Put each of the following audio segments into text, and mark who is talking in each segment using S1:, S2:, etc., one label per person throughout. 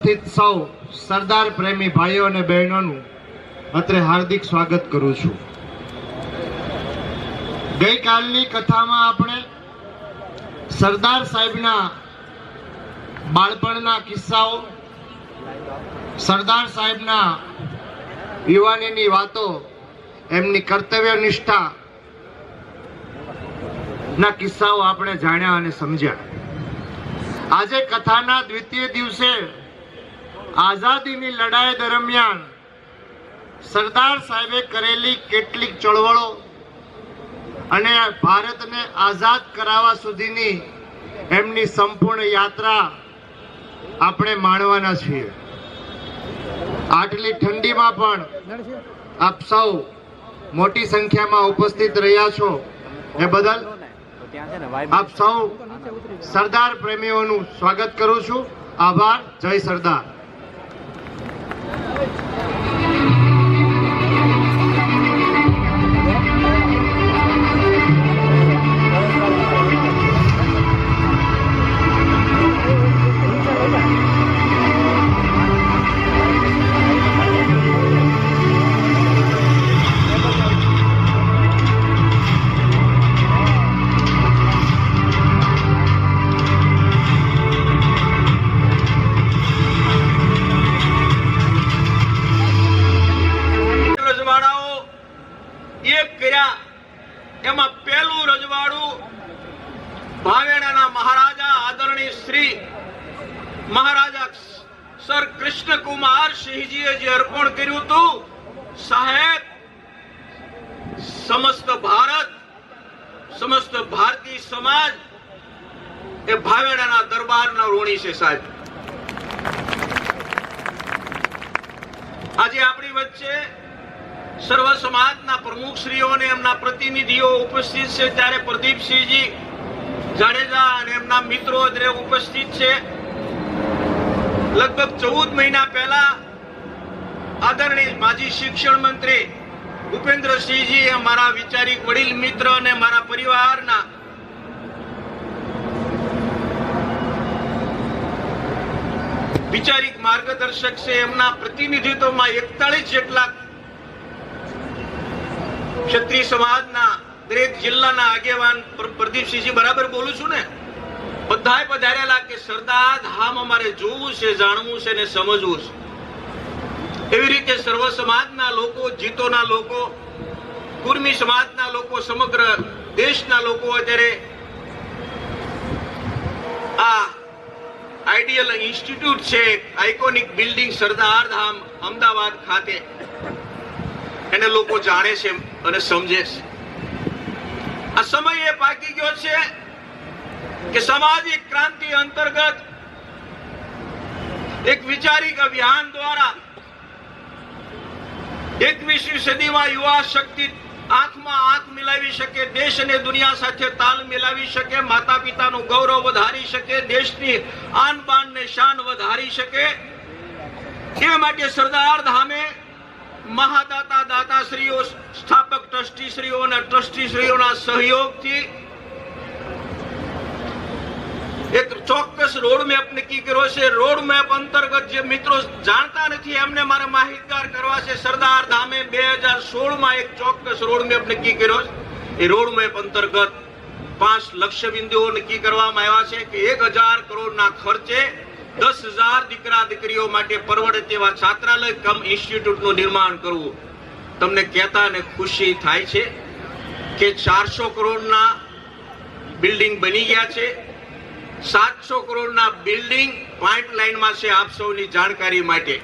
S1: સૌ સરદાર પ્રેમી ભાઈઓ અને બહેનોનું અત્રે હાર્દિક સ્વાગત કરું છું। ગઈકાલની કથામાં આપણે સરદાર સાહેબના બાળપણના કિસ્સાઓ, સરદાર સાહેબના યુવાનીની વાતો, એમની કર્તવ્ય નિષ્ઠા ના કિસ્સાઓ આપણે જાણ્યા અને સમજ્યા। આજે કથાના દ્વિતીય દિવસે આઝાદીની લડાઈ દરમિયાન સરદાર સાહેબે કરેલી કેટલીક ચળવળો અને ભારતને આઝાદ કરાવવા સુધીની એમની સંપૂર્ણ યાત્રા આપણે માણવાના છીએ। આટલી ઠંડીમાં પણ આપ સૌ મોટી સંખ્યામાં ઉપસ્થિત રહ્યા છો એ બદલ આપ સૌ સરદાર પ્રેમીઓનું સ્વાગત કરું છું। આભાર। જય સરદાર।
S2: એમાં પહેલું રજવાડું ભાવેણાના મહારાજા આદરણીય શ્રી મહારાજા સર કૃષ્ણકુમાર સિંહજીએ જે અર્પણ કર્યું હતું, સાહેબ સમસ્ત ભારત, સમસ્ત ભારતીય સમાજ એ ભાવેણાના દરબારના ઋણી છે। સાહેબ આજે આપણી વચ્ચે સર્વ સમાજના પ્રમુખશ્રીઓ અને એમના પ્રતિનિધિઓ ઉપસ્થિત છે, ત્યારે પ્રદીપસિંહજી જાડેજા અને એમના મિત્રો ઉપસ્થિત છે। લગભગ 14 મહિના પહેલા આદરણીય માજી શિક્ષણ મંત્રી ભૂપેન્દ્રસિંહજી અમારા વિચારિક વડીલ મિત્ર અને મારા પરિવારના વિચારિક માર્ગદર્શક છે, એમના પ્રતિનિધિત્વમાં 41 જેટલા ક્ષત્રિય સમાજના દરેક જિલ્લાના આગેવાન, પ્રદીપસિંહજી બરાબર બોલું છું ને, બધાય પધારેલા કે સરદાર ધામ અમારે જોવું છે, જાણવું છે ને સમજવું છે। એવી રીતે સર્વ સમાજના લોકો, જીતોના લોકો, કુર્મી સમાજના લોકો, સમગ્ર દેશના લોકો અત્યારે આ આઈડિયલ ઇન્સ્ટિટ્યૂટ છે, આઇકોનિક બિલ્ડિંગ સરદાર ધામ અમદાવાદ ખાતે, એને લોકો જાણે છે અને સમજે છે। આ સમય એ પાકી ગયો છે કે સામાજિક ક્રાંતિ અંતર્ગત એક વિચારિક અભિયાન દ્વારા 21મી સદીમાં યુવા શક્તિ આંખમાં આંખ મિલાવી શકે, દેશ અને દુનિયા સાથે તાલ મિલાવી શકે, માતા પિતાનું ગૌરવ વધારી શકે, દેશની આન બાન ને શાન વધારી શકે, એ માટે સરદાર ધામે મહાદાતા, દાતાશ્રીઓ, સ્થાપક ટ્રસ્ટીશ્રીઓ અને ટ્રસ્ટીશ્રીઓના સહયોગથી એક ચોક્કસ રોડમેપ નક્કી કર્યો છે। રોડમેપ અંતર્ગત જે મિત્રો જાણતા નથી એમને મારે માહિતગાર કરવા છે, સરદાર ધામે 2016માં એક ચોક્કસ રોડમેપ નક્કી કર્યો છે। એ રોડમેપ અંતર્ગત 5 લક્ષ્ય બિંદુઓ નક્કી કરવામાં આવ્યા છે કે 1000 કરોડના ખર્ચે 10,000 દીકરા દીકરીઓ માટે પરવડે તેવા છાત્રાલય કમ ઇન્સ્ટિટ્યૂટનું નિર્માણ કરવું। તમને કહેતા અને ખુશી થાય છે કે 400 કરોડના બિલ્ડિંગ બની ગયા છે, 700 કરોડના બિલ્ડિંગ પાઇપલાઇનમાં છે, આપ સૌની જાણકારી માટે।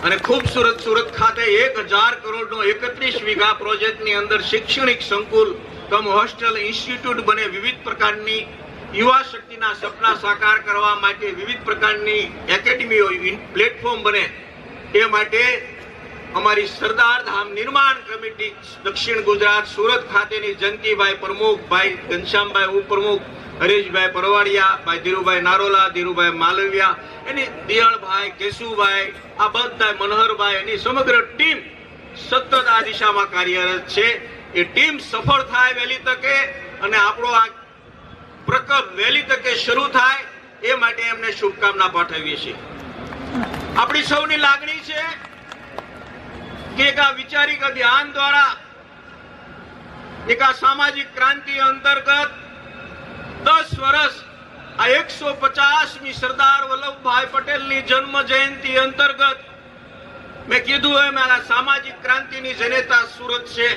S2: અને ખૂબસૂરત સુરત ખાતે 1000 કરોડનો 31 વીઘા પ્રોજેક્ટની અંદર શૈક્ષણિક સંકુલ કમ હોસ્ટેલ ઇન્સ્ટિટ્યૂટ બને, વિવિધ પ્રકારની યુવા શક્તિના સપના સાકાર કરવા માટે વિવિધ પ્રકારની એકેડમીઓ, પ્લેટફોર્મ બને, એ માટે અમારી સરદાર ધામ નિર્માણ કમિટી દક્ષિણ ગુજરાત સુરત ખાતેની જંતીભાઈ પ્રમુખ, ભાઈ ઘનશ્યામભાઈ ઉપપ્રમુખ, હરેશભાઈ પરવાડિયા, ભાઈ ધીરુભાઈ નારોલા, ધીરુભાઈ માલવિયા, એની દિયાળભાઈ, કેશુભાઈ, આ બધા મનોહરભાઈ, એની સમગ્ર ટીમ સતત આ દિશામાં કાર્યરત છે। એ ટીમ સફળ થાય વહેલી તકે અને આપણો આ પ્રકલ્પ વહેલી તકે શરૂ થાય એ માટે એમને શુભકામના પાઠવીએ છીએ. આપણી સૌની લાગણી છે કે એક આ વિચારિક અભિયાન દ્વારા, એક આ સામાજિક ક્રાંતિ અંતર્ગત 10 વર્ષ આ 150મી સરદાર વલ્લભભાઈ પટેલની જન્મ જયંતિ અંતર્ગત મેં કીધું એમ આ સામાજિક ક્રાંતિની જનેતા સુરત છે.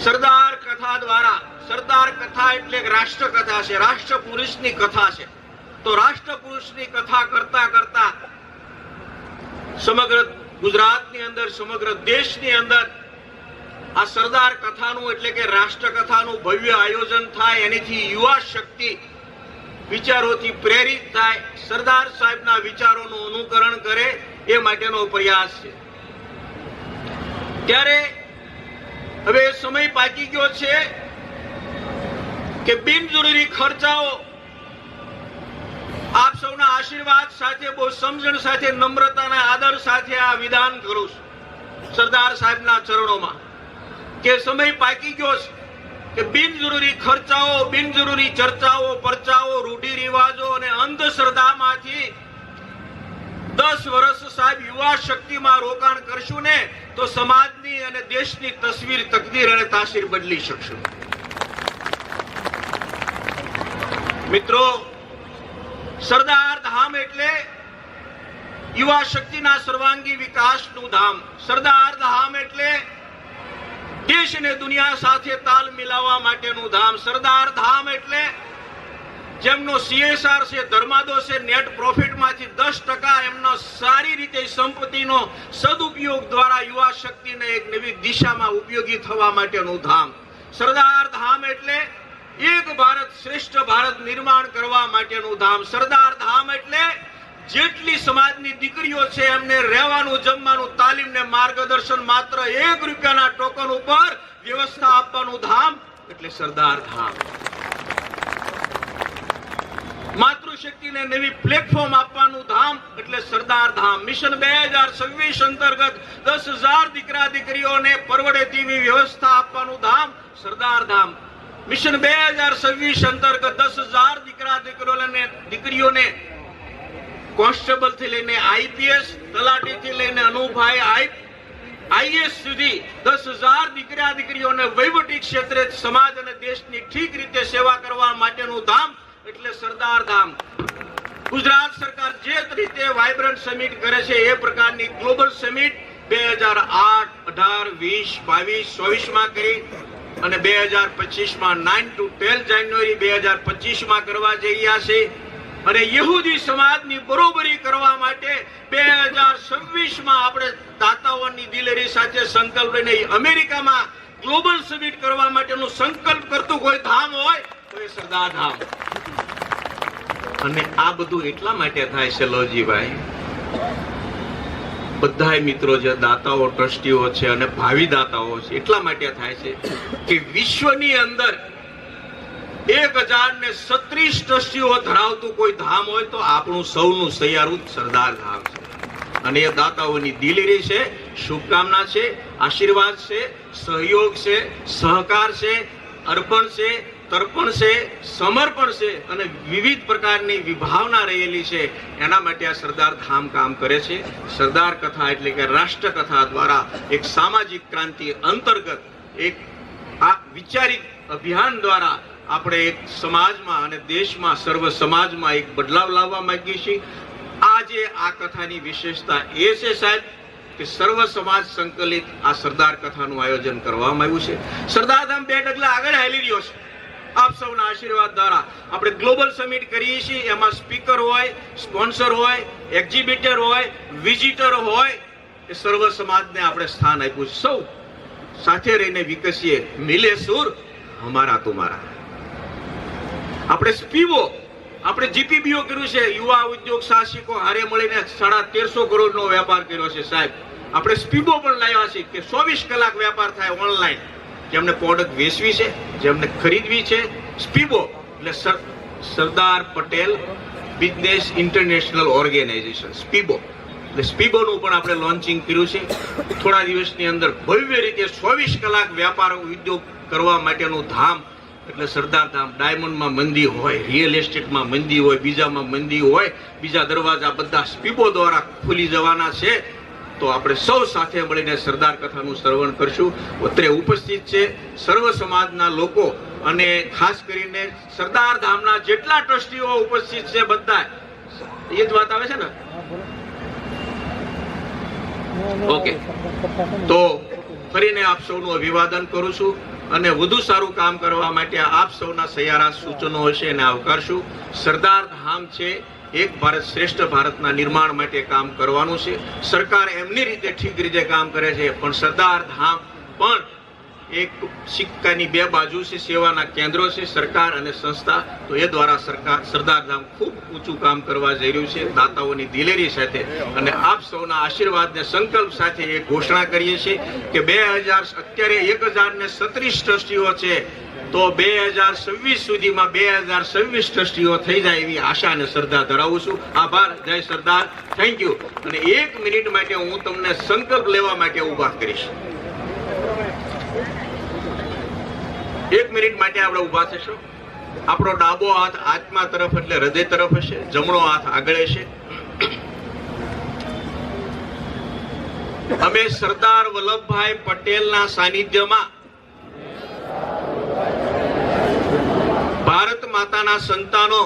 S2: સરદાર કથા દ્વારા, સરદાર કથા એટલે રાષ્ટ્ર કથા છે, રાષ્ટ્ર પુરુષની કથા છે. તો રાષ્ટ્ર પુરુષની કથા કરતા કરતા સમગ્ર ગુજરાતની અંદર, સમગ્ર દેશની અંદર આ સરદાર કથાનું એટલે કે રાષ્ટ્ર કથાનું ભવ્ય આયોજન થાય, એનીથી યુવા શક્તિ વિચારોથી પ્રેરિત થાય, સરદાર સાહેબના વિચારોનું અનુકરણ કરે, એ માટેનો પ્રયાસ છે. ત્યારે હવે સમય પાકી ગયો છે કે બિનજરૂરી ખર્ચાઓ આપ સૌના આશીર્વાદ સાથે, બહુ સમજણ સાથે, નમ્રતાના આદર સાથે આ વિધાન કરું છું સરદાર સાહેબના ચરણોમાં કે સમય પાકી ગયો છે કે બિનજરૂરી ખર્ચાઓ, બિનજરૂરી ચર્ચાઓ, પરચાઓ, રૂઢિરિવાજો અને અંધશ્રદ્ધામાંથી 10 વર્ષ સાહેબ યુવા શક્તિમાં રોકાણ કરશું ને તો સમાજની અને દેશની તસવીર, તકદીર અને તાસીર બદલી શકશું. મિત્રો, સરદાર ધામ એટલે યુવા શક્તિના સર્વાંગી વિકાસનું ધામ. સરદાર ધામ એટલે દેશ અને દુનિયા સાથે તાલ મિલાવવા માટેનું ધામ. સરદાર ધામ એટલે જેમનો CSR છે, ધર્માદો છે, નેટ પ્રોફિટમાંથી 10% એમનો સારી રીતે સંપત્તિનો સદુપયોગ દ્વારા યુવા શક્તિને એક નવી દિશામાં ઉપયોગી થવા માટેનું ધામ. સરદાર ધામ એટલે એક ભારત શ્રેષ્ઠ ભારત નિર્માણ કરવા માટેનું ધામ. સરદાર ધામ એટલે જેટલી સમાજની દીકરીઓ છે એમને રહેવાનું, જમવાનું, તાલીમ ને માર્ગદર્શન માત્ર 1 રૂપિયાના ટોકન ઉપર વ્યવસ્થા આપવાનું ધામ એટલે સરદાર ધામ. માતૃશક્તિને નવી પ્લેટફોર્મ આપવાનું ધામ એટલે સરદાર ધામ. મિશન 2026 અંતર્ગત 10,000 દીકરા દીકરીઓને પરવડે તેવી વ્યવસ્થા આપવાનું ધામ સરદાર ધામ. મિશન 2026 અંતર્ગત 10,000 દીકરા દીકરીઓને કોન્સ્ટેબલ થી લઈને IPS, તલાટી થી લઈને અનુભાઈ IAS સુધી 10,000 દીકરા દીકરીઓને વહીવટી ક્ષેત્રે સમાજ અને દેશની ઠીક રીતે સેવા કરવા માટેનું ધામ એટલે સરદાર ધામ. ગુજરાત સરકાર જે રીતે વાઇબ્રન્ટ સમિટ કરે છે એ પ્રકારની ગ્લોબલ સમિટ 2008, 18, 20, 22, 24 માં કરી અને 2025 માં 9 to 12 જાન્યુઆરી 2025 માં કરવા જઈ રહ્યા છે. અને યહૂદી સમાજની બરોબરી કરવા માટે 2026 માં આપણે દાતાઓની દિલેરી સાથે સંકલ્પ લઈને અમેરિકામાં ગ્લોબલ સમિટ કરવા માટેનું સંકલ્પ કરતું કોઈ ધામ હોય તો એ સરદાર ધામ. અને આ બધું એટલા માટે થાય છે લોજીભાઈ, બધા મિત્રો જે દાતાઓ, ટ્રસ્ટીઓ છે અને ભાવિ દાતાઓ છે એટલા માટે થાય છે કે વિશ્વની અંદર 1036 ટ્રસ્ટીઓ ધરાવતું કોઈ ધામ હોય તો આપણું સૌનું સૈયારું સરદાર ધામ છે. અને એ દાતાઓની દિલેરી છે, શુભકામના છે, આશીર્વાદ છે, સહયોગ છે, સહકાર છે, અર્પણ છે, તર્પણ છે, સમર્પણ છે અને વિવિધ પ્રકારની વિભાવના રહેલી છે. એના માટે આ સરદાર ધામ કામ કરે છે. સરદાર કથા એટલે કે રાષ્ટ્ર કથા દ્વારા એક સામાજિક ક્રાંતિ અંતર્ગત એક આ વિચારિક અભિયાન દ્વારા આપણે એક સમાજમાં અને દેશમાં, સર્વ સમાજમાં એક બદલાવ લાવવા માંગીએ છીએ. આજે આ કથાની વિશેષતા એ છે સાહેબ કે સર્વ સમાજ સંકલિત આ સરદાર કથાનું આયોજન કરવામાં આવ્યું છે. સરદાર ધામ 2 ડગલા આગળ હાલી રહ્યો છે. આપ સૌના આશીર્વાદ દ્વારા આપણે ગ્લોબલ સમિટ કરીએ છીએ. એમાં સ્પીકર હોય, સ્પોન્સર હોય, એક્ઝિબિટર હોય, વિઝિટર હોય, એ સર્વ સમાજને આપણે સ્થાન આપ્યું છે. સૌ સાથે રહીને વિકસીએ, મિલે સુર હમારા તુમારા. આપણે સ્પીવો, આપણે GPBO કર્યું છે, યુવા ઉદ્યોગ સાહસિકો હારે મળીને 1350 કરોડનો વેપાર કર્યો છે સાહેબ. આપણે સ્પીવો પણ લાવ્યા છે કે 24 કલાક વેપાર થાય ઓનલાઈન. જેમને પ્રોડક્ટ વેચવી છે, જેમને ખરીદવી છે, સ્પીવો એટલે Sardar Patel business international organization, સ્પીવો. એટલે સ્પીબોનું પણ આપણે લોન્ચિંગ કર્યું છે. થોડા દિવસની અંદર ભવ્ય રીતે 24 કલાક વ્યાપાર ઉદ્યોગ કરવા માટેનું ધામ એટલે સરદાર ધામ ડાયમંડમાં મંદી હોય, રિયલ એસ્ટેટમાં મંદી હોય, બીજામાં મંદી હોય, બીજા દરવાજા બધા સ્પીપો દ્વારા ખુલી જવાના છે. તો આપણે સૌ સાથે મળીને સરદાર કથાનું શ્રવણ કરશું. અત્રે ઉપસ્થિત છે સર્વ સમાજના લોકો અને ખાસ કરીને સરદાર ધામના જેટલા ટ્રસ્ટીઓ ઉપસ્થિત છે બધા. એ જ વાત આવે છે ને? ઓકે, તો ફરીને આપ સૌનું અભિવાદન કરું છું અને વધુ સારું કામ કરવા માટે આપ સૌના સહિયારા સૂચનો હશે એને આવકારશું. સરદાર ધામ છે એક ભારત શ્રેષ્ઠ ભારતના નિર્માણ માટે કામ કરવાનું છે. સરકાર એમની રીતે ઠીક રીતે કામ કરે છે, પણ સરદાર ધામ પણ એક સિક્કાની બે બાજુ છે, સેવાના કેન્દ્રો છે, સરકાર અને સંસ્થા. તો એ દ્વારા સરદાર ધામ ખૂબ ઊંચું કામ કરવા જઈ રહ્યું છે દાતાઓની દિલેરી સાથે. અને આપ સૌના આશીર્વાદને સંકલ્પ સાથે એ ઘોષણા કરીએ છીએ કે અત્યારે 1036 ટ્રસ્ટીઓ છે, તો 2026 સુધીમાં 2026 ટ્રસ્ટીઓ થઈ જાય એવી આશા અને શ્રદ્ધા ધરાવું છું. આભાર. જય સરદાર. Thank you. અને 1 મિનિટ માટે હું તમને સંકલ્પ લેવા માટે ઉભા કરીશ. 1 મિનિટ માટે આપણે ઉભા થઈશું. આપણો ડાબો હાથ આત્મા તરફ એટલે હૃદય તરફ હશે, જમણો હાથ આગળ હશે. અમે સરદાર વલ્લભભાઈ પટેલના સાનિધ્યમાં ભારત માતાના સંતાનો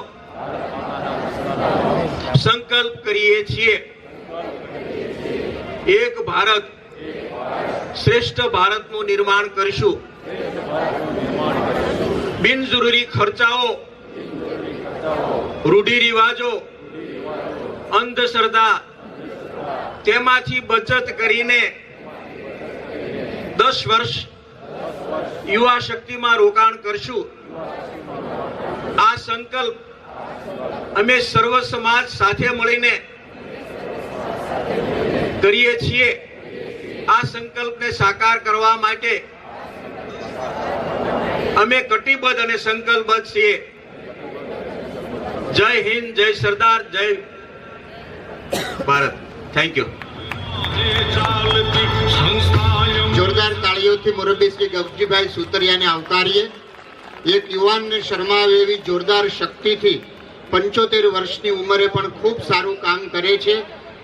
S2: સંકલ્પ કરીએ છીએ એક ભારત શ્રેષ્ઠ ભારતનું નિર્માણ કરીશું. બિનજરૂરી ખર્ચાઓ, રૂઢિરિવાજો, અંધશ્રદ્ધા તેમાંથી બચત કરીને 10 વર્ષ યુવા શક્તિમાં રોકાણ કરશું. આ સંકલ્પ અમે સર્વ સમાજ સાથે મળીને કરીએ છીએ. આ સંકલ્પને સાકાર કરવા માટે અમે કટિબદ્ધ અને સંકલ્પબદ્ધ છીએ. જય હિન્દ, જય સરદાર, જય ભારત. Thank you.
S1: જોરદાર તાળીઓથી મુરબ્બી શ્રી ગગજીભાઈ સુતરિયાને આવકારીએ. એક યુવાનને શરમાવે એવી જોરદાર શક્તિથી 75 વર્ષની ઉંમરે પણ ખૂબ સારું કામ કરે છે.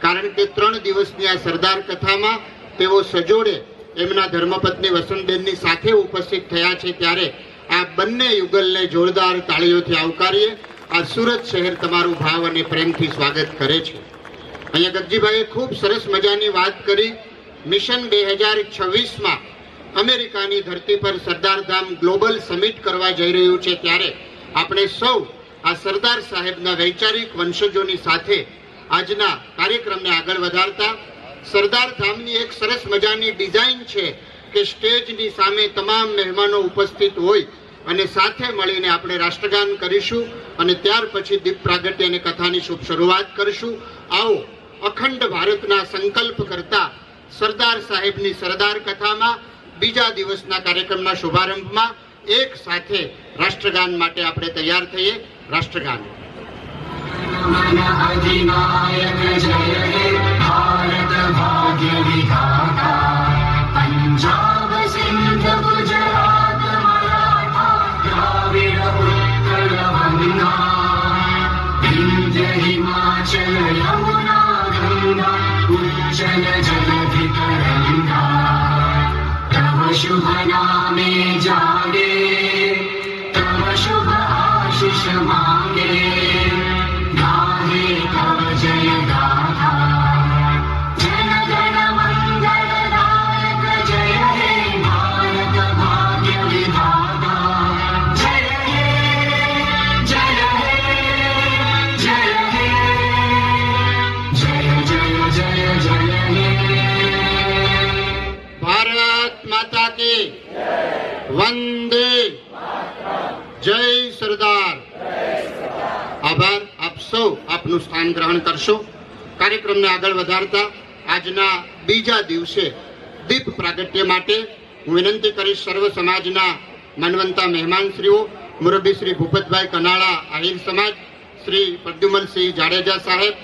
S1: કારણ કે 3 દિવસની આ સરદાર કથામાં તેઓ સજોડે એમના ધર્મપત્ની વસંતબેનની સાથે ઉપસ્થિત થયા છે. ત્યારે આ બંને યુગલને જોરદાર તાળીઓથી આવકારીએ. આ સુરત શહેર તમારું ભાવ અને પ્રેમથી સ્વાગત કરે છે. અહીંયા ગગજીભાઈએ ખૂબ સરસ મજાની વાત કરી. મિશન 2026માં અમેરિકાની ધરતી પર સરદાર ધામ ગ્લોબલ સમિટ કરવા જઈ રહ્યું છે. ત્યારે આપણે સૌ આ સરદાર સાહેબના વૈચારિક વંશજોની સાથે આજના કાર્યક્રમને આગળ વધારતા સરદાર ધામની એક સરસ મજાની ડિઝાઇન છે કે સ્ટેજની સામે તમામ મહેમાનો ઉપસ્થિત હોય અને સાથે મળીને આપણે રાષ્ટ્રગાન કરીશું અને ત્યાર પછી દીપ પ્રાગટ્ય અને કથાની શુભ શરૂઆત કરીશું. આવો અખંડ ભારતના સંકલ્પ કરતા સરદાર સાહેબની સરદાર કથામાં બીજા દિવસના કાર્યક્રમના શુભારંભમાં એક સાથે રાષ્ટ્રગાન માટે આપણે તૈયાર થઈએ. રાષ્ટ્રગાન.
S3: अधिनायक जय हे भारत भाग्य विधाता पंजाब सिंध गुजरात मराठा द्राविड उत्कल वंगा विंध्य हिमाचल यमुना गंगा उज्जल जलधि तरंगा तव शुभ नामे जागे तव शुभ आशीष मांगे गाहे तव जय गाथा जन गण मंगलदायक जय हे भारत भाग्य विधाता जय हे जय हे जय हे जय जय जय जय हे
S1: ભારત માતા કી વંદે જય સરદાર. આભાર. આપ સૌ આપનું સ્થાન ગ્રહણ કરશો. કાર્યક્રમને આગળ વધારતા આજના બીજા દિવસે દીપ પ્રાગટ્ય માટે હું વિનંતી કરીશ સર્વ સમાજના માનવંતા મહેમાનશ્રીઓ, મુરબ્બી શ્રી ભૂપતભાઈ કનાળા આહિર સમાજ, શ્રી પ્રદ્યુમનસિંહ જાડેજા સાહેબ,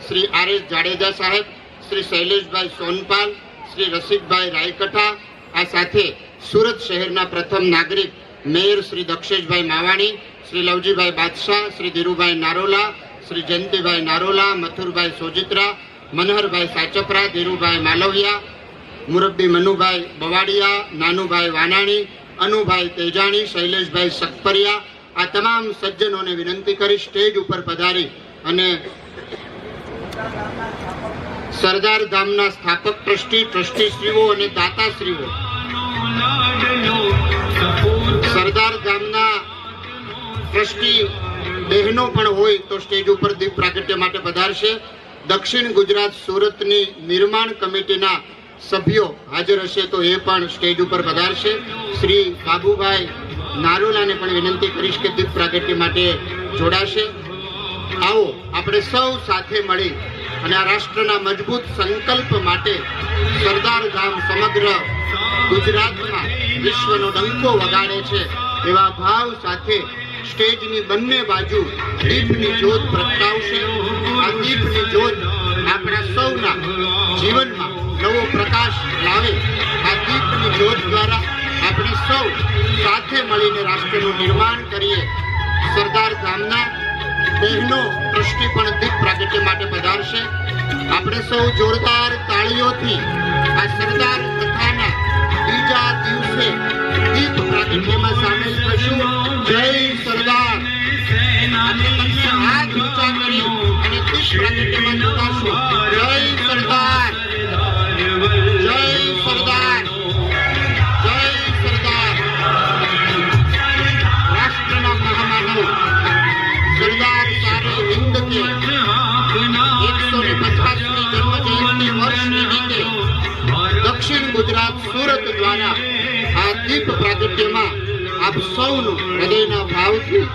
S1: શ્રી આર.એસ. જાડેજા સાહેબ, શ્રી શૈલેષભાઈ સોનપાલ, શ્રી રસિકભાઈ રાયકઠા, આ સાથે સુરત શહેરના પ્રથમ નાગરિક મેયર શ્રી દક્ષેશભાઈ માવાણી, શ્રી લવજીભાઈ બાદશાહ, શ્રી ધીરુભાઈ નારોલા, શ્રી જયંતિભાઈ નારોલા, મથુરભાઈ સોજિત્રા, મનહરભાઈ સાચપરા, ધીરુભાઈ માલવિયા, મુરબ્બી મનુભાઈ બવાડિયા, નાનુભાઈ વાનાણી, અનુભાઈ તેજાણી, શૈલેષભાઈ સકપરિયા, આ તમામ સજ્જનોને વિનંતી કરી સ્ટેજ ઉપર પધારી અને સરદાર ધામના સ્થાપક ટ્રસ્ટીશ્રીઓ અને દાતાશ્રીઓ, સરદાર ધામના ટ્રસ્ટી બહેનો પણ હોય તો સ્ટેજ ઉપર દીપ પ્રાગટ્ય માટે પધારશે. દક્ષિણ ગુજરાત સુરતની નિર્માણ કમિટીના સભ્યો હાજર હશે તો એ પણ સ્ટેજ ઉપર પધારશે. શ્રી બાબુભાઈ નારોલાને પણ વિનંતી કરીશ કે દીપ પ્રાગટ્ય માટે જોડાશે. આવો આપણે સૌ સાથે મળી અને આ રાષ્ટ્રના મજબૂત સંકલ્પ માટે સરદાર ધામ સમગ્ર ગુજરાતમાં વિશ્વનો ડંકો વગાડે છે એવા ભાવ સાથે સ્ટેજની બંને બાજુ દીપની જ્યોત પ્રગટાવશે. આ દીપની જ્યોત આપણા સૌના જીવનમાં નવો પ્રકાશ લાવે. આ દીપની જ્યોત દ્વારા આપણે સૌ સાથે મળીને રાષ્ટ્રનું નિર્માણ કરીએ. સરદાર ધામના બહેનો ટ્રસ્ટી પણ દીપ પ્રાગટ્ય માટે પધારશે. આપણે સૌ જોરદાર તાળીઓથી આ સરદાર કથાના બીજા દિવસે દીપ પ્રાગટ્યમાં સામેલ થશું. જય સરદાર. આપણે બંને હાથ ઊંચા કરી અને દીપ પ્રાગટ્યમાં જોડાશું. જય સરદાર, જય સરદાર, જય સરદાર. રાષ્ટ્રના મહામાનવ સરદાર સારે હિન્દ કે 150મી જન્મ જયંતિ વર્ષ નિમિત્તે દક્ષિણ ગુજરાત સુરત દ્વારા આ દીપ પ્રાગટ્યમાં આપ સૌનું હૃદયના ભાવથી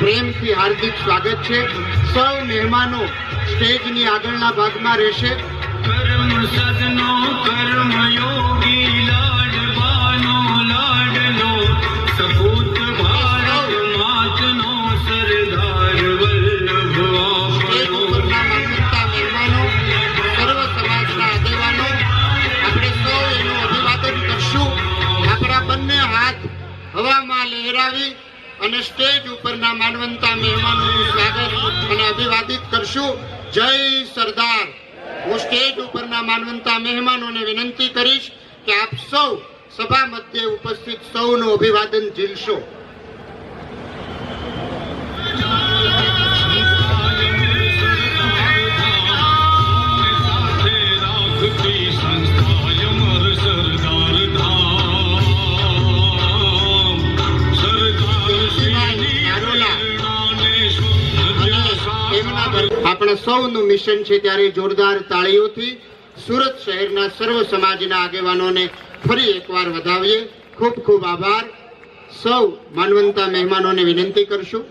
S1: પ્રેમથી હાર્દિક સ્વાગત છે. સૌ મહેમાનો સ્ટેજની આગળના ભાગમાં રહેશે.
S3: કર્મ સદનો કર્મ યોગી લાડવાનો લાડલો સપૂત ભારત માતનો સરદાર વલ્લભ
S1: સ્ટેજ ઉપરના માનવતા મહેમાનો, સર્વ સમાજના આગેવાનો, આપણે સૌ એનું અભિવાદન કરશું. આપણા બંને હાથ હવામાં લહેરાવી અને સ્ટેજ ઉપરના માનવતા મહેમાનોનું સ્વાગત અને અભિવાદિત કરશું. જય સરદાર. હું સ્ટેજ ઉપરના માનવતા મહેમાનોને વિનંતી કરીશ કે આપ સૌ સભા મધ્યે ઉપસ્થિત સૌનું અભિવાદન ઝીલશો. આપણા સૌનું મિશન છે ત્યારે જોરદાર તાળીઓથી સુરત શહેરના સર્વ સમાજના આગેવાનોને ફરી એકવાર વધાવીએ. ખૂબ ખૂબ આભાર. સૌ માનવંતા મહેમાનોને વિનંતી કરશું.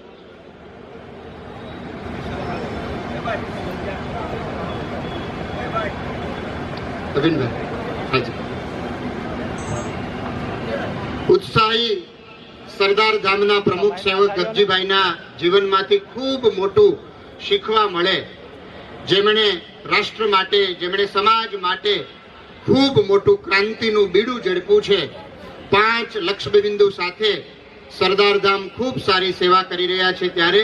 S1: અરવિંદભાઈ, હાજી. ઉત્સાહી સરદાર ધામના પ્રમુખ સેવક ગગજીભાઈના જીવનમાંથી ખૂબ મોટું શીખવા મળે. જેમણે રાષ્ટ્ર માટે, જેમણે સમાજ માટે ખૂબ મોટું ક્રાંતિનું બીડું ઝડપ્યું છે. 5 લક્ષબિંદુ સાથે સરદાર ધામ ખૂબ સારી સેવા કરી રહ્યા છે. ત્યારે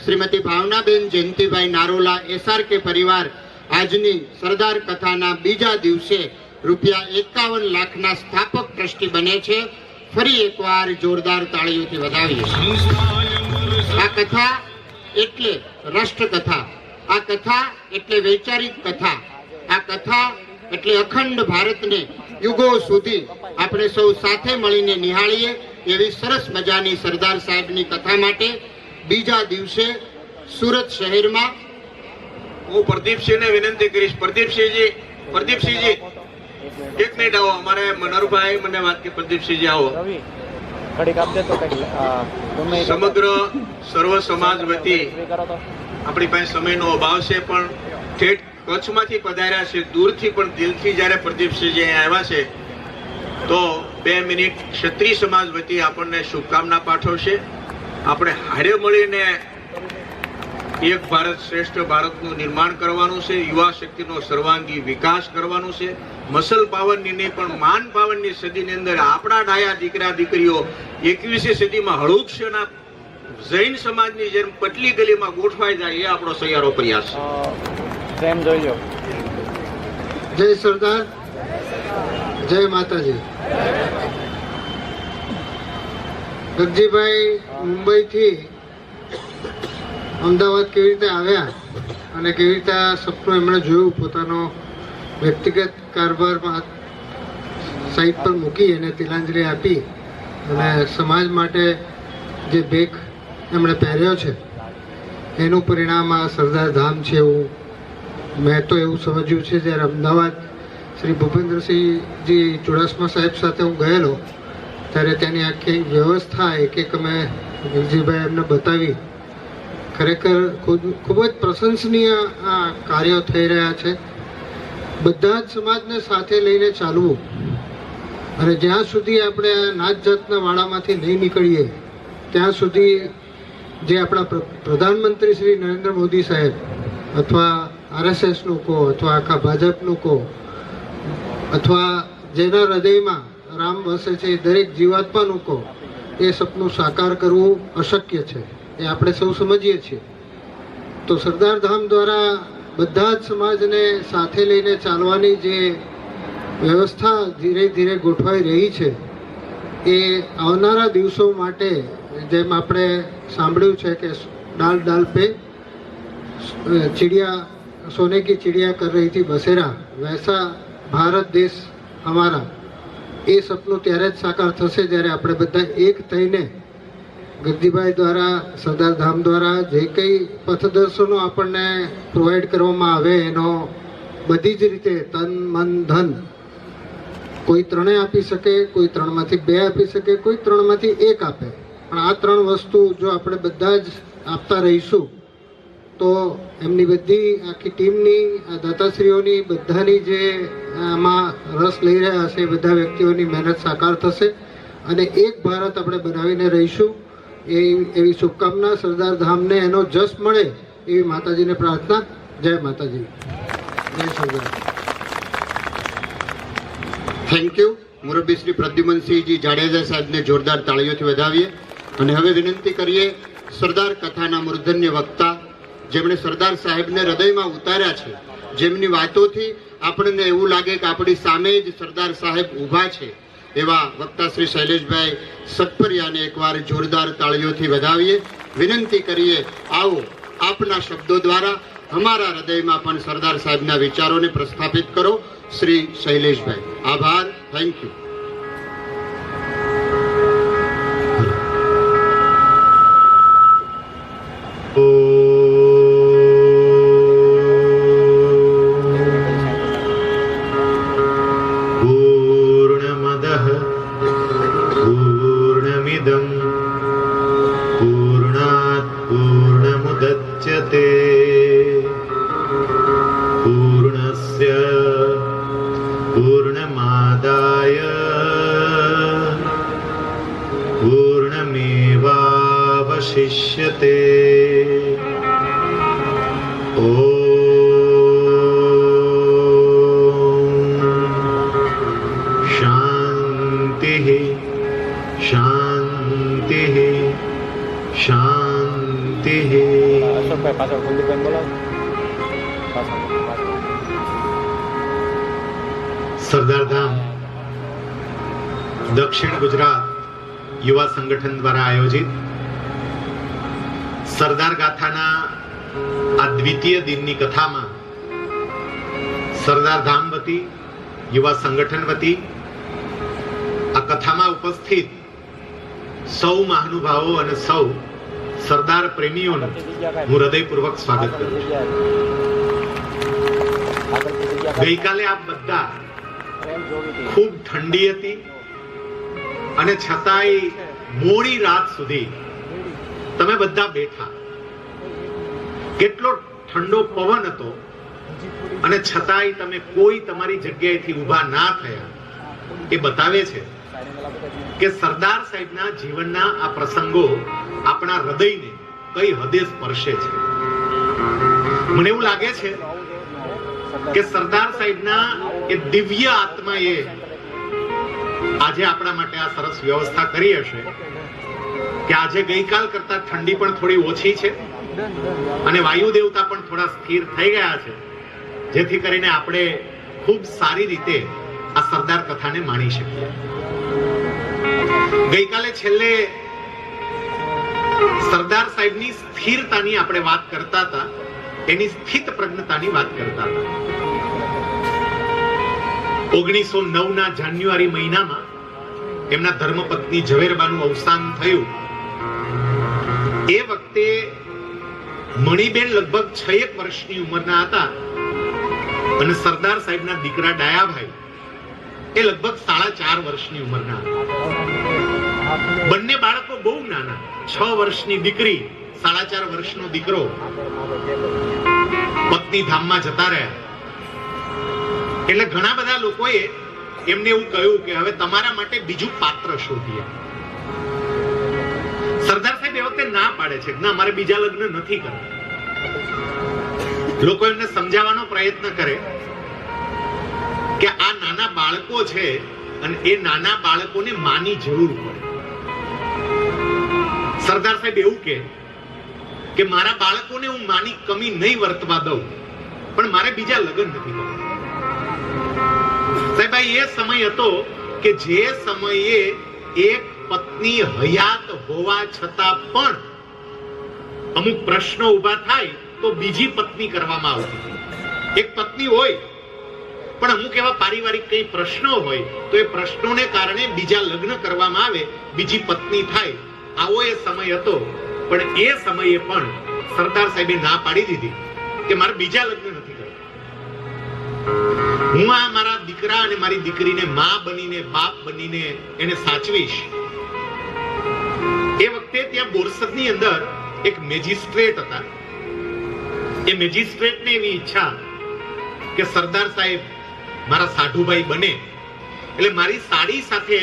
S1: શ્રીમતી ભાવનાબેન જયંતિભાઈ નારોલા SRK પરિવાર આજની સરદાર કથાના બીજા દિવસે ₹51 લાખના સ્થાપક ટ્રસ્ટી બને છે. ફરી એકવાર જોરદાર તાળીઓથી વધાવીએ. આ કથા એટલે રાષ્ટ્રકથા, આ કથા એટલે વૈચારિક કથા, આ કથા એટલે અખંડ ભારતને યુગો સુધી આપણે સૌ સાથે મળીને નિહાળીએ એવી સરસ મજાની સરદાર સાહેબની કથા માટે બીજા દિવસે સુરત શહેરમાં
S2: હું પ્રદીપસિંહને વિનંતી કરીશ. પ્રદીપસિંહજી એક મિનિટ આવો. અમારે મનોહરભાઈ મને વાત કે પ્રદીપસિંહજી આવો. સમગ્ર સર્વ સમાજ વતી આપણી પાસે સમયનો અભાવ છે, પણ ઠેઠ કચ્છમાંથી પધાર્યા છે, દૂરથી પણ દિલથી જ્યારે પ્રદીપસિંહજી અહીંયા આવ્યા છે તો 2 મિનિટ ક્ષત્રિય સમાજ વતી આપણને શુભકામના પાઠવશે. આપણે હારે મળીને એક ભારત શ્રેષ્ઠ ભારતનું નિર્માણ કરવાનું છે, યુવા શક્તિનો સર્વાંગી વિકાસ કરવાનું છે. મસલ પાવરની નહીં પણ માન પાવરની સદીની અંદર આપણા ડાયા દીકરા દીકરીઓ 21મી સદીમાં હળુક્ષના જૈન સમાજની જેમ પટલી ગલીમાં ગોઠવાઈ જાય એ આપણો સહિયારો પ્રયાસ છે.
S1: જય સરદાર, જય માતાજી. ગગજીભાઈ મુંબઈથી અમદાવાદ કેવી રીતે આવ્યા અને કેવી રીતે આ સપનું એમણે જોયું, પોતાનો વ્યક્તિગત કારભારમાં સાઈડ પર મૂકી અને તિલાંજલિ આપી અને સમાજ માટે જે ભેખ એમણે પહેર્યો છે એનું પરિણામ આ સરદાર ધામ છે. એવું મેં તો એવું સમજ્યું છે. જ્યારે અમદાવાદ શ્રી ભૂપેન્દ્રસિંહજી ચુડાસમા સાહેબ સાથે હું ગયેલો ત્યારે ત્યાંની આખી વ્યવસ્થા એક અમે ગગજીભાઈ એમને બતાવી. ખરેખર ખૂબ જ પ્રશંસનીય આ કાર્યો થઈ રહ્યા છે. બધા જ સમાજને સાથે લઈને ચાલવું અને જ્યાં સુધી આપણે આ નાત જાતના વાડામાંથી નહીં નીકળીએ ત્યાં સુધી જે આપણા પ્રધાનમંત્રી શ્રી નરેન્દ્ર મોદી સાહેબ અથવા RSSનું કહો અથવા આખા ભાજપનું કહો અથવા જેના હૃદયમાં રામ વસે છે એ દરેક જીવાત્માનું કહો, એ સપનું સાકાર કરવું અશક્ય છે એ આપણે સૌ સમજીએ છીએ. તો સરદાર ધામ દ્વારા બધા જ સમાજને સાથે લઈને ચાલવાની જે વ્યવસ્થા ધીરે ધીરે ગોઠવાઈ રહી છે એ આવનારા દિવસો માટે, જેમ આપણે સાંભળ્યું છે કે ડાલ ડાલ પે ચિડિયા સોને કી ચિડિયા કર રહી થી બસેરા, વૈસા ભારત દેશ હમારા, એ સપનું ત્યારે જ સાકાર થશે જ્યારે આપણે બધા એક થઈને ગગજીભાઈ દ્વારા, સરદાર ધામ દ્વારા જે કંઈ પથદર્શનો આપણને પ્રોવાઈડ કરવામાં આવે એનો બધી જ રીતે તન મન ધન, કોઈ 3 આપી શકે, કોઈ 3માંથી 2 આપી શકે, કોઈ 3માંથી 1 આપે, પણ આ 3 વસ્તુ જો આપણે બધા જ આપતા રહીશું તો એમની બધી આખી ટીમની, દાતાશ્રીઓની બધાની જે આમાં રસ લઈ રહ્યા હશે એ બધા વ્યક્તિઓની મહેનત સાકાર થશે અને એક ભારત આપણે બનાવીને રહીશું. એવી શુભકામના. સરદાર ધામને એનો જશ મળે એવી માતાજીને પ્રાર્થના. જય માતાજી, જય સરદાર. Thank you. મુરબ્બી શ્રી પ્રદ્યુમનસિંહજી જાડેજા સાહેબને જોરદાર તાળીઓથી વધાવીએ અને હવે વિનંતી કરીએ સરદાર કથાના મૂર્ધન્ય વક્તા, જેમણે સરદાર સાહેબને હૃદયમાં ઉતાર્યા છે, જેમની વાતોથી આપણને એવું લાગે કે આપણી સામે જ સરદાર સાહેબ ઊભા છે, એવા વક્તા શ્રી શૈલેષભાઈ સતપરિયાને એકવાર જોરદાર તાળીઓથી વધાવીએ. વિનંતી કરીએ, આવો આપના શબ્દો દ્વારા અમારા હૃદયમાં પણ સરદાર સાહેબના વિચારોને પ્રસ્થાપિત કરો. શ્રી શૈલેષભાઈ. આભાર. Thank you.
S3: पूर्णमादाय पूर्णमेवावशिष्यते. शान्तिः शान्तिः शान्तिः. સરદાર ધામ દક્ષિણ ગુજરાત યુવા સંગઠન દ્વારા આયોજિત સરદાર ગાથાના આ દ્વિતીય દિનની કથામાં સરદાર ધામ વતી, યુવા સંગઠન વતી આ કથામાં ઉપસ્થિત સૌ મહાનુભાવો અને સૌ સરદાર પ્રેમીઓનું હું હૃદયપૂર્વક સ્વાગત કરું છું. ગઈકાલે આપ બધા ખૂબ ઠંડી હતી અને છતાંય મોડી રાત સુધી તમે બધા બેઠા. કેટલો ઠંડો પવન હતો અને છતાંય તમે કોઈ તમારી જગ્યાએથી ઊભા ના થયા. એ બતાવે છે કે સરદાર સાહેબના જીવનના આ પ્રસંગો આપણા હૃદયને કઈ હદે સ્પર્શે છે. મને એવું લાગે છે કે સરદાર સાહેબના એ દિવ્ય આત્માએ આજે આપણા માટે આ સરસ વ્યવસ્થા કરી હશે કે આજે ગઈકાલ કરતા ઠંડી પણ થોડી ઓછી છે અને વાયુ દેવતા પણ થોડા સ્થિર થઈ ગયા છે, જેથી કરીને આપણે ખૂબ સારી રીતે આ સરદાર કથાને માણી શકીએ. ગઈકાલે છેલ્લે સરદાર સાહેબની સ્થિરતાની આપણે વાત કરતા હતા, એની સ્થિત પ્રજ્ઞતાની વાત કરતા હતા. 1909 ના જાન્યુઆરી મહિનામાં એમના ધર્મપત્ની ઝવેરબાનું અવસાન થયું. એ વખતે મણિબેન લગભગ 6 વર્ષની ઉંમરના હતા અને સરદાર સાહેબના દીકરા ડાયાભાઈ એ લગભગ 4.5 વર્ષની ઉંમરના હતા. બંને બાળકો બહુ નાના, 6 વર્ષની દીકરી, 4.5 વર્ષનો દીકરો પત્ની ધામમાં જતા રહ્યા. એટલે ઘણા બધા લોકોએ એમને એવું કહ્યું કે હવે તમારા માટે બીજું પાત્ર શોધીએ. સરદાર સાહેબ એ વખતે ના પાડે છે, ના મારે બીજા લગ્ન નથી કરવા. લોકો એમને સમજાવવાનો પ્રયત્ન કરે કે આ નાના બાળકો છે અને એ નાના બાળકોને માની જરૂર પડે. સરદાર સાહેબ એવું કે મારા બાળકોને હું માની કમી નહીં વર્તવા દઉં, પણ મારે બીજા લગ્ન નથી કરવા. સાહેબ એ સમય હતો કે જે સમયે એક પત્ની હયાત હોવા છતાં પણ અમુક પ્રશ્નો ઉભા થાય તો બીજી પત્ની કરવામાં આવતી હતી. એક પત્ની હોય પણ અમુક એવા પારિવારિક કઈ પ્રશ્નો હોય તો એ પ્રશ્નોને કારણે બીજા લગ્ન કરવામાં આવે, બીજી પત્ની થાય. આવો એ સમય હતો. પણ એ સમયે પણ સરદાર સાહેબે ના પાડી દીધી કે મારે બીજા લગ્ન નથી કરવા. હું આ મારા દીકરા અને મારી દીકરીને માં બનીને, બાપ બનીને એને સાચવીશ. એ વખતે ત્યાં બોરસદની અંદર એક મેજિસ્ટ્રેટ હતા. એ મેજિસ્ટ્રેટને એવી ઈચ્છા કે સરદાર સાહેબ મારા સાઢુભાઈ બને, એટલે મારી સાડી સાથે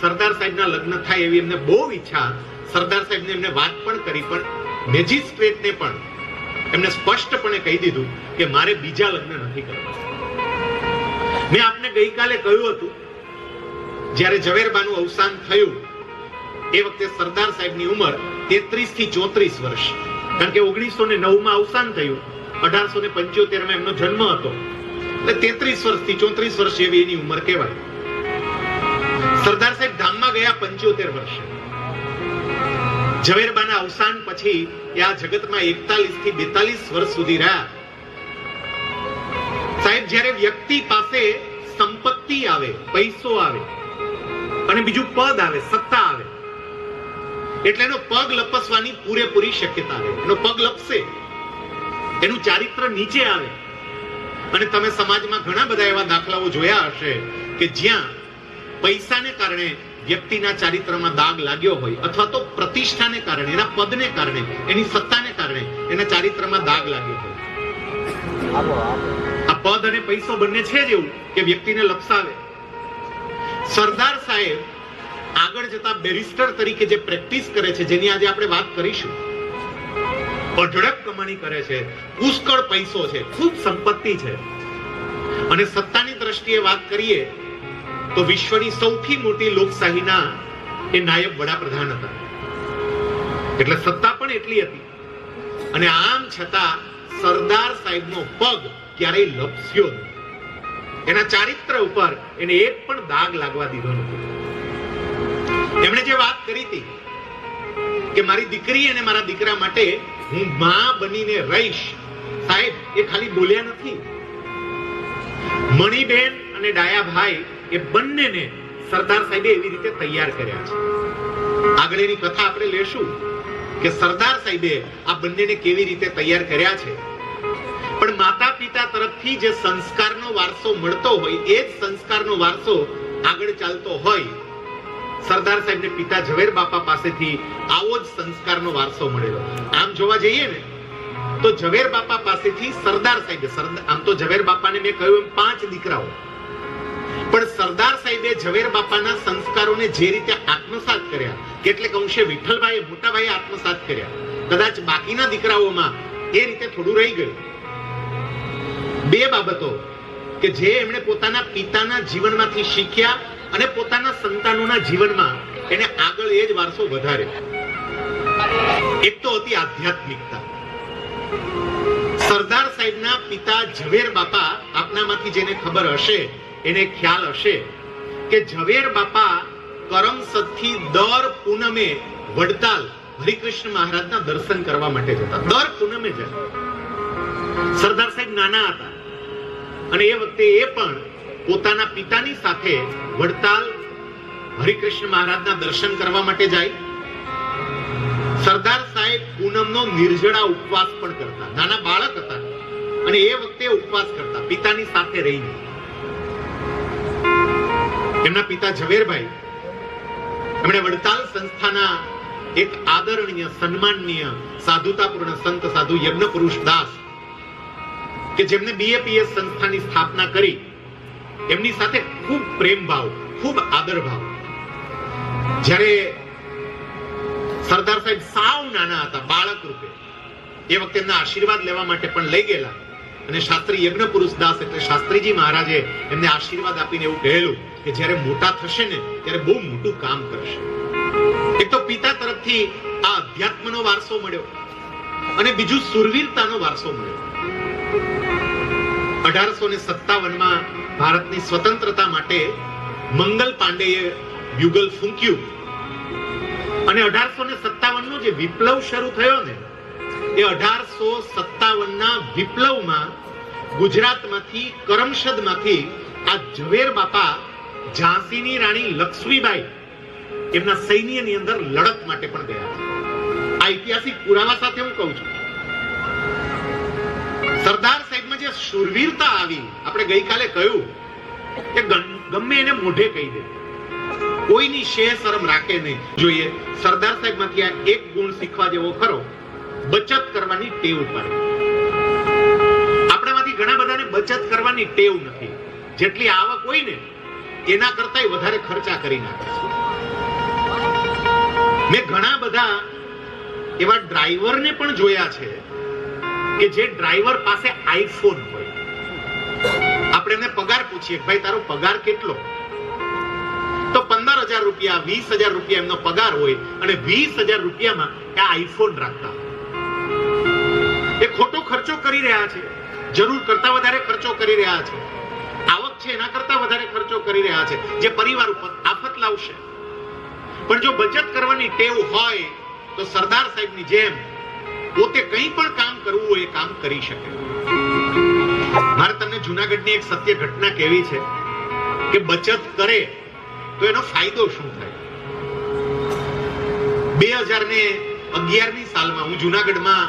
S3: સરદાર સાહેબના લગ્ન થાય એવી એમને બહુ ઈચ્છા. સરદાર સાહેબને એમને વાત પણ કરી, પણ મેજિસ્ટ્રેટને પણ એમને સ્પષ્ટપણે કહી દીધું કે મારે બીજા લગ્ન નથી કરવા. મેં આપને ગઈકાલે કહ્યું હતું જ્યારે ઝવેરબાનું અવસાન થયું એ વખતે સરદાર સાહેબની ઉંમર 33 થી 34 વર્ષ, કારણ કે 1909 માં અવસાન થયું, 1875 માં એમનો જન્મ હતો, એટલે 33 વર્ષથી 34 વર્ષ જેવી એની ઉંમર કહેવાય. સરદાર સાહેબ ધામમાં ગયા 75 વર્ષે. ઝવેરબાના અવસાન પછી આ જગતમાં 41 થી 42 વર્ષ સુધી રહ્યા. સાહેબ જ્યારે વ્યક્તિ પાસે સંપત્તિ આવે, પૈસો આવે અને બીજું પદ આવે, સત્તા આવે, એટલે એનો પગ લપસવાની પૂરેપૂરી શક્યતા આવે. એનો પગ લપસે, એનું ચારિત્ર નીચે આવે. અને તમે સમાજમાં ઘણા બધા એવા દાખલાઓ જોયા હશે કે જ્યાં પૈસાને કારણે વ્યક્તિના ચારિત્રમાં દાગ લાગ્યો હોય, અથવા તો પ્રતિષ્ઠાને કારણે, એના પદને કારણે, એની સત્તાને કારણે એના ચારિત્રમાં દાગ લાગ્યો હોય. આ પદ અને પૈસો બંને છે જ એવું કે વ્યક્તિને લપસાવે. સરદાર સાહેબ આગળ જતા બેરિસ્ટર તરીકે જે પ્રેક્ટિસ કરે છે, જેની આજે આપણે વાત કરીશું, અઢળક કમાણી કરે છે, પુષ્કળ પૈસો છે, ખૂબ સંપત્તિ છે, અને સત્તાની દ્રષ્ટિએ વાત કરીએ તો વિશ્વની સૌથી મોટી લોકશાહીના એ નાયબ વડાપ્રધાન હતા. એટલે સત્તા પણ એટલી હતી. અને આમ છતાં સરદાર સાહેબનો પગ ક્યારેય લપસ્યો નહીં. એના ચારિત્ર ઉપર એને એક પણ દાગ લાગવા દીધો નથી. એમણે જે વાત કરી હતી કે મારી દીકરી અને મારા દીકરા માટે હું માં બનીને રહીશ, સાહેબ એ ખાલી બોલ્યા નથી. મણિબેન અને ડાયાભાઈ એ બંનેને સરદાર સાહેબે એવી રીતે તૈયાર કર્યા છે. આગળ એની કથા આપણે લેશું કે સરદાર સાહેબે આ બંનેને કેવી રીતે તૈયાર કર્યા છે. પણ માતા પિતા તરફથી જે સંસ્કારનો વારસો મળતો હોય, એ જ સંસ્કારનો વારસો આગળ ચાલતો હોય. સરદાર સાહેબને પિતા ઝવેર બાપા પાસેથી આવો જ સંસ્કારનો વારસો મળેલો. આમ જોવા જઈએ ને તો ઝવેર બાપા પાસેથી સરદાર સાહેબે, આમ તો ઝવેર બાપાને મેં કહ્યું એમ 5 દીકરાઓ, પણ સરદાર સાહેબે ઝવેર બાપાના સંસ્કારોને જે રીતે આત્મસાત કર્યા, કેટલેક અંશે વિઠ્ઠલભાઈએ, મોટાભાઈએ આત્મસાત કર્યા, કદાચ બાકીના દીકરાઓમાં એ રીતે થોડું રહી ગયું. બે બાબતો કે જે એમણે પોતાના પિતાના જીવનમાંથી શીખ્યા અને પોતાના સંતાનોના જીવનમાં એને આગળ એ જ વારસો વધાર્યો. એક તો હતી આધ્યાત્મિકતા. સરદાર સાહેબના પિતા ઝવેર બાપા, આપનામાંથી જેને ખબર હશે એને ખ્યાલ હશે કે ઝવેર બાપા કરમસદથી દર પૂનમે વડતાલ હરિકૃષ્ણ મહારાજના દર્શન કરવા માટે જતા. દર પૂનમે જતા. સરદાર સાહેબ નાના હતા અને એ વખતે એ પણ પોતાના પિતાની સાથે વડતાલ હરિકૃષ્ણ મહારાજના દર્શન કરવા માટે જાય. સરદાર સાહેબ પૂનમનો નિર્જળા ઉપવાસ પણ કરતા. નાના બાળક હતા અને એ વખતે ઉપવાસ કરતા પિતાની સાથે રહીને. એમના પિતા ઝવેરભાઈ એમણે વડતાલ સંસ્થાના એક આદરણીય સન્માનનીય સાધુતાપૂર્ણ સંત સાધુ યજ્ઞ પુરુષ દાસ કે જેમને બીએપીએસ સંસ્થાની સ્થાપના કરી, એમની સાથે ખૂબ પ્રેમ ભાવ, ખૂબ આદર ભાવ. જ્યારે સરદાર સાહેબ સાવ નાના હતા, બાળક રૂપે, એ વખતે એમના આશીર્વાદ લેવા માટે પણ લઈ ગયેલા અને શાસ્ત્રી યજ્ઞ પુરુષ દાસ એટલે શાસ્ત્રીજી મહારાજે એમને આશીર્વાદ આપીને એવું કહેલું કે જ્યારે મોટા થશે ને ત્યારે બહુ મોટું કામ કરશે. એક તો પિતા તરફથી આ અધ્યાત્મનો વારસો મળ્યો અને બીજું સુરવીરતાનો વારસો મળ્યો. 1857માં ભારતની સ્વતંત્રતા માટે મંગલ પાંડેએ બ્યુગલ ફૂંક્યું અને 1857 નો જે વિપ્લવ શરૂ થયો ને, એ 1857ના વિપ્લવમાં ગુજરાતમાંથી, કરમસદમાંથી આ ઝવેર બાપા ઝાંસીની રાણી લક્ષ્મીબાઈ એમના સૈન્યની અંદર લડત માટે પણ ગયા. આ ઐતિહાસિક પુરાવા સાથે હું કહું છું. સરદાર સાહેબમાં જે શૂરવીરતા આવી, આપણે ગઈકાલે કહ્યું કે ગમે એને મોઢે કહી દે, કોઈની શરમ રાખે નહીં. જોઈએ સરદાર સાહેબમાંથી આ એક ગુણ શીખવા જેવો ખરો, બચત કરવાની ટેવ પાડી. આપણામાંથી ઘણા બધાને બચત કરવાની ટેવ નથી. જેટલી આવક હોય ને એના કરતા વધારે ખર્ચા કરી નાખે છે. મેં ઘણા બધા એવા ડ્રાઈવરને પણ જોયા છે કે જે ડ્રાઈવર પાસે આઈફોન હોય. આપણે એમને પગાર પૂછીએ, ભાઈ તારો પગાર કેટલો? તો 15,000 રૂપિયા, 20,000 રૂપિયા એમનો પગાર હોય અને 20,000 રૂપિયામાં આ આઈફોન રાખતા. એ ખોટો ખર્ચો કરી રહ્યા છે, જરૂર કરતા વધારે ખર્ચો કરી રહ્યા છે, આવક છે એના કરતા વધારે ખર્ચો કરી રહ્યા છે, જે પરિવાર ઉપર આફત લાવશે. પણ જો બચત કરવાની ટેવ હોય તો સરદાર સાહેબની જેમ પોતે કંઈ પણ કામ કરવું હોય એ કામ કરી શકે. મારે તમને જૂનાગઢની એક સત્ય ઘટના કહેવી છે કે બચત કરે તો એનો ફાયદો શું થાય. 2011ની સાલમાં હું જૂનાગઢમાં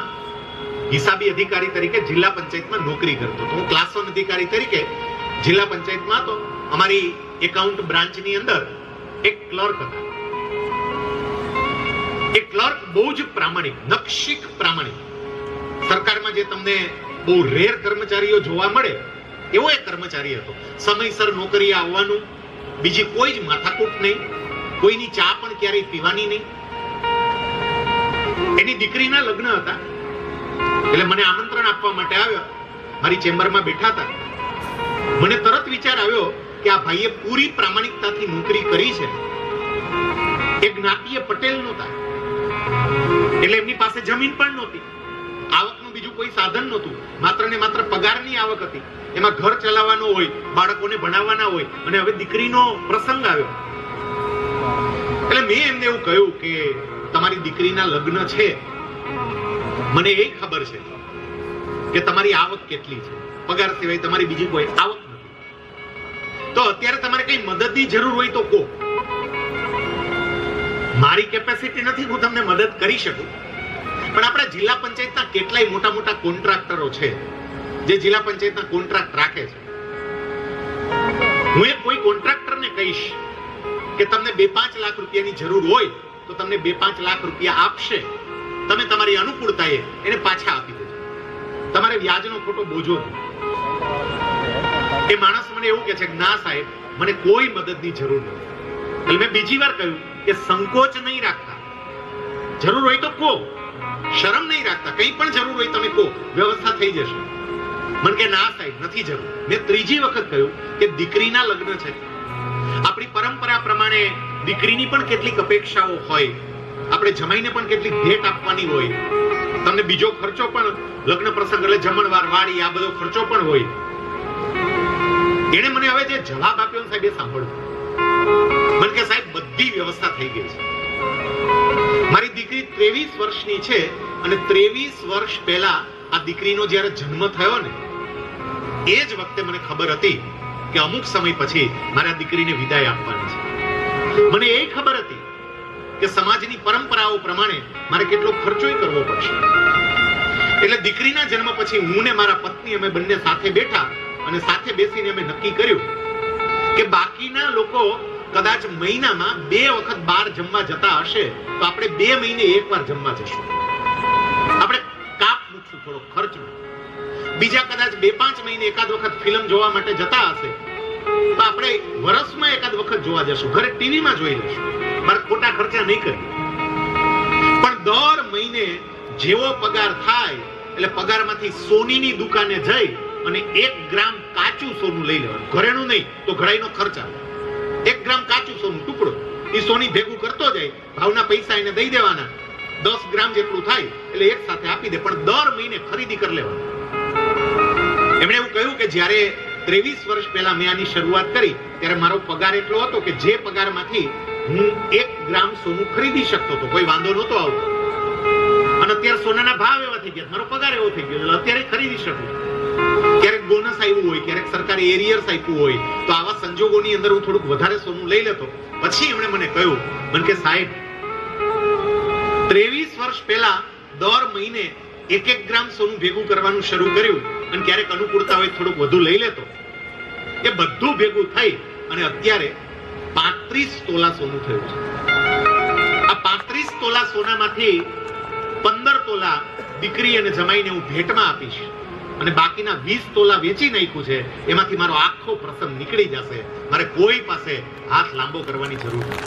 S3: હિસાબી અધિકારી તરીકે જિલ્લા પંચાયતમાં નોકરી કરતો હતો. હું ક્લાસ 1 અધિકારી તરીકે જિલ્લા પંચાયતમાં હતો. અમારી એકાઉન્ટ બ્રાન્ચની અંદર એક ક્લર્ક હતા. એ ક્લર્ક બહુ જ પ્રામાણિક, નક્ષિક પ્રામાણિક. સરકારમાં જે તમને બહુ રેર કર્મચારીઓ જોવા મળે એવો એક કર્મચારી હતો. સમયસર નોકરીએ આવવાનું, બીજી કોઈ જ માથાકૂટ નહીં, કોઈની ચા પણ ક્યારેય પીવાની નહીં. એની દીકરીના લગ્ન હતા એટલે મને આમંત્રણ આપવા માટે આવ્યા. મારી ચેમ્બરમાં બેઠા હતા. મને તરત વિચાર આવ્યો કે આ ભાઈએ પૂરી પ્રામાણિકતાથી નોકરી કરી છે. એક જ્ઞાતિએ પટેલ નહોતા એટલે એમની પાસે જમીન પણ નહોતી, આવકનું બીજું કોઈ સાધન નહોતું, માત્ર ને માત્ર પગારની આવક હતી. એમાં ઘર ચલાવવાનો હોય, બાળકોને ભણાવવાના હોય અને હવે દીકરીનો પ્રસંગ આવ્યો એટલે મેં એમને એવું કહ્યું કે તમારી દીકરીના લગ્ન છે, મને એ ખબર છે કે તમારી આવક કેટલી છે, પગાર સિવાય તમારી બીજી કોઈ આવક નથી. તો અત્યારે તમારે કઈ મદદની જરૂર હોય તો કહો. મારી કેપેસિટી નથી, હું તમને મદદ કરી શકું, પણ આપણા જિલ્લા પંચાયતના કેટલાય મોટા મોટા કોન્ટ્રાક્ટરો છે જે જિલ્લા પંચાયતના કોન્ટ્રાક્ટ રાખે છે. હું એક કોઈ કોન્ટ્રાક્ટરને કહીશ કે તમને 2-5 લાખ રૂપિયાની જરૂર હોય તો તમને 2-5 લાખ રૂપિયા આપશે. તમે તમારી અનુકૂળતાએ એને પાછા આપી દેજો. તમારે વ્યાજનો ખોટો બોજો નહીં. એ માણસ મને એવું કહે છે કે ના સાહેબ, મને કોઈ મદદની જરૂર નથી. એટલે મેં બીજી વાર કહ્યું કે સંકોચ નહીં રાખતા, જરૂર હોય તો કહો, શરમ નહીં રાખતા, કંઈ પણ જરૂર હોય તમે કહો, વ્યવસ્થા થઈ જશે. મને કે ના સાહેબ નથી જરૂર. મેં ત્રીજી વખત કહ્યું કે દીકરીના લગ્ન છે, આપણી પરંપરા પ્રમાણે દીકરીની પણ કેટલીક અપેક્ષાઓ હોય, આપણે જમાઈને પણ કેટલીક ભેટ આપવાની હોય, તમને બીજો ખર્ચો પણ લગ્ન પ્રસંગ એટલે જમણવાર વાળી આ બધો ખર્ચો પણ હોય. એને મને હવે જે જવાબ આપ્યો સાહેબ એ સાંભળો. મને કે સાહેબ બધી વ્યવસ્થા થઈ ગઈ છે. મારી દીકરી 23 વર્ષની છે અને 23 વર્ષ પહેલા આ દીકરીનો જ્યારે જન્મ થયો ને એ જ વખતે મને ખબર હતી કે અમુક સમય પછી મારા દીકરીને વિદાય આપવાની છે. મને એ ખબર હતી કે સમાજની પરંપરાઓ પ્રમાણે મારે કેટલો ખર્ચોય કરવો પડશે. એટલે દીકરીના જન્મ પછી હું ને મારા પત્ની અમે બંને સાથે બેઠા અને સાથે બેસીને અમે નક્કી કર્યું કે બાકીના લોકો કદાચ મહિનામાં 2 વખત બહાર જમવા જતા હશે તો આપણે 2 મહિને એકવાર જમવા જશું. આપણે કાપ મૂકશું થોડો ખર્ચમાં. બીજા કદાચ 2-5 મહિને એકાદ વખત ફિલ્મ જોવા માટે જતા હશે તો આપણે વર્ષમાં એકાદ વખત જોવા જશું, ઘરે ટીવીમાં જોઈ લેશું. મારે ખોટા ખર્ચા નહીં કરીએ. પણ દર મહિને જેવો પગાર થાય એટલે પગારમાંથી સોનીની દુકાને જઈ અને 1 ગ્રામ કાચું સોનું લઈ લેવાનું. ઘરેણું નહીં તો ઘડાઈનો ખર્ચ આવે. 1 ગ્રામ કાચું સોનું ટુકડો એ સોની ભેગું કરતો જાય, ભાવના પૈસા એને દઈ દેવાના. 10 ગ્રામ જેટલું થાય એટલે એક સાથે આપી દે, પણ દર મહિને ખરીદી કરી લેવાની. એમણે એવું કહ્યું કે જ્યારે 23 વર્ષ પહેલા મેં આની શરૂઆત કરી ત્યારે મારો પગાર એટલો હતો કે જે પગારમાંથી હું 1 ગ્રામ સોનું ખરીદી શકતો હતો, કોઈ વાંધો નહોતો આવતો. અને અત્યારે સોનાના ભાવ એવા થઈ ગયા, મારો પગાર એવો થઈ ગયો એટલે અત્યારે ખરીદી શકું. ક્યારેક બોનસ આવ્યું હોય, ક્યારેક સરકારી એરિયર્સ આપ્યું હોય તો આવા સંજોગોની અંદર હું થોડુંક વધારે સોનું લઈ લેતો. પછી એમણે મને કહ્યું, મને કે સાહેબ 23 વર્ષ પહેલા દર મહિને 1 ગ્રામ સોનું ભેગું કરવાનું શરૂ કર્યું અને ક્યારેક અનુકૂળતા હોય થોડુંક વધુ લઈ લેતો. એ બધું ભેગું થઈ અને અત્યારે 35 તોલા સોનું થયું છે. આ 35 તોલા સોનામાંથી 15 તોલા દીકરી અને જમાઈને હું ભેટમાં આપીશ અને બાકીના 20 તોલા વેચી નાખ્યું છે. એમાંથી મારો આખો પ્રસંગ નીકળી જશે. મારે કોઈ પાસે હાથ લાંબો કરવાની જરૂર નથી.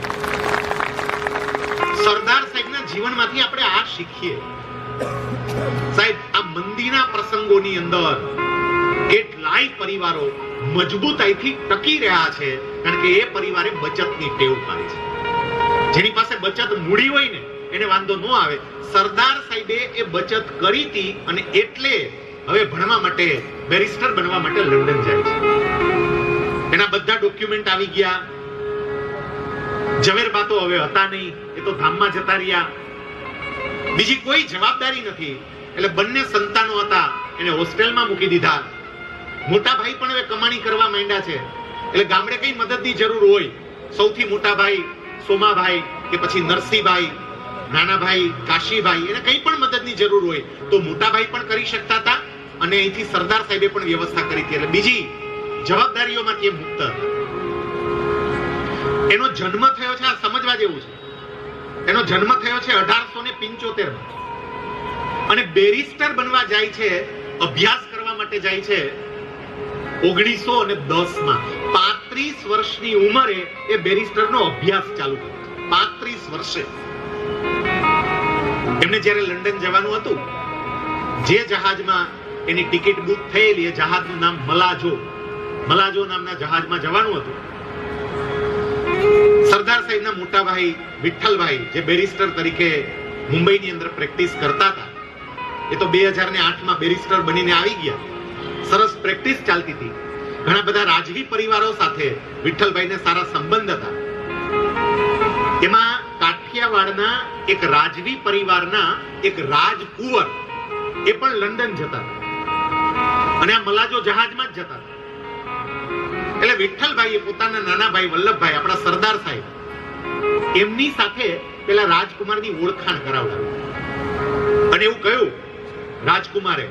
S3: સરદાર સાહેબના જીવનમાંથી આપણે આ શીખીએ. સાહેબ આ મંદીના પ્રસંગોની અંદર કેટલાય પરિવારો મજબૂતાઈથી ટકી રહ્યા છે કારણ કે એ પરિવારે બચતની ટેવ પાડી છે. જેની પાસે બચત મૂડી હોય ને એને વાંધો ન આવે. સરદાર સાહેબે એ બચત કરી હતી અને એટલે હવે ભણવા માટે, બેરિસ્ટર બનવા માટે લંડન જાય છે. એના બધા ડોક્યુમેન્ટ આવી ગયા. ઝવેરબા તો હવે હતા નહીં, એ તો ધામમાં જતા રહ્યા. બીજી કોઈ જવાબદારી નથી એટલે બંને સંતાનો હતા એને હોસ્ટેલમાં મૂકી દીધા. મોટા ભાઈ પણ હવે કમાણી કરવા માંડ્યા છે એટલે ગામડે કઈ મદદની જરૂર હોય, સૌથી મોટા ભાઈ સોમાભાઈ કે પછી નરસિંહભાઈ, નાના ભાઈ કાશીભાઈ, એને કઈ પણ મદદની જરૂર હોય તો મોટા ભાઈ પણ કરી શકતા હતા અને અહીંથી સરદાર સાહેબે પણ વ્યવસ્થા કરી હતી. એટલે બીજી જવાબદારીઓમાંથી મુક્ત હતા. એનો જન્મ થયો છે, આ સમજવા જેવું છે. એનો જન્મ થયો છે 1875 માં અને બેરિસ્ટર બનવા જાય છે, અભ્યાસ કરવા માટે જાય છે 1910 માં. 35 વર્ષની ઉંમરે એ બેરિસ્ટરનો અભ્યાસ ચાલુ કર્યો. 35 વર્ષે એમને જ્યારે લંડન જવાનું હતું, જે જહાજમાં એની ટિકિટ બુક થયેલી, એ જહાજનું નામ મલાજો નામના જહાજમાં જવાનું હતું. સરદાર સાહેબના મોટા ભાઈ વિઠ્ઠલભાઈ જે બેરિસ્ટર તરીકે મુંબઈની અંદર પ્રેક્ટિસ કરતા હતા, એ તો 2008 માં બેરિસ્ટર બનીને આવી ગયા. સરસ પ્રેક્ટિસ ચાલતી હતી. ઘણા બધા રાજવી પરિવારો સાથે વિઠ્ઠલભાઈને સારા સંબંધ હતા. એમાં કાઠિયાવાડના એક રાજવી પરિવારના એક રાજકુંવર એ પણ લંડન જતા અને આ મલાજો જહાજમાં જ જતા. એટલે વિઠ્ઠલભાઈએ પોતાના નાના ભાઈ વલ્લભભાઈ, આપણા સરદાર સાહેબ, એમની સાથે પેલા રાજકુમારની ઓળખાણ કરાવડાવી અને એવું કહ્યું રાજકુમારે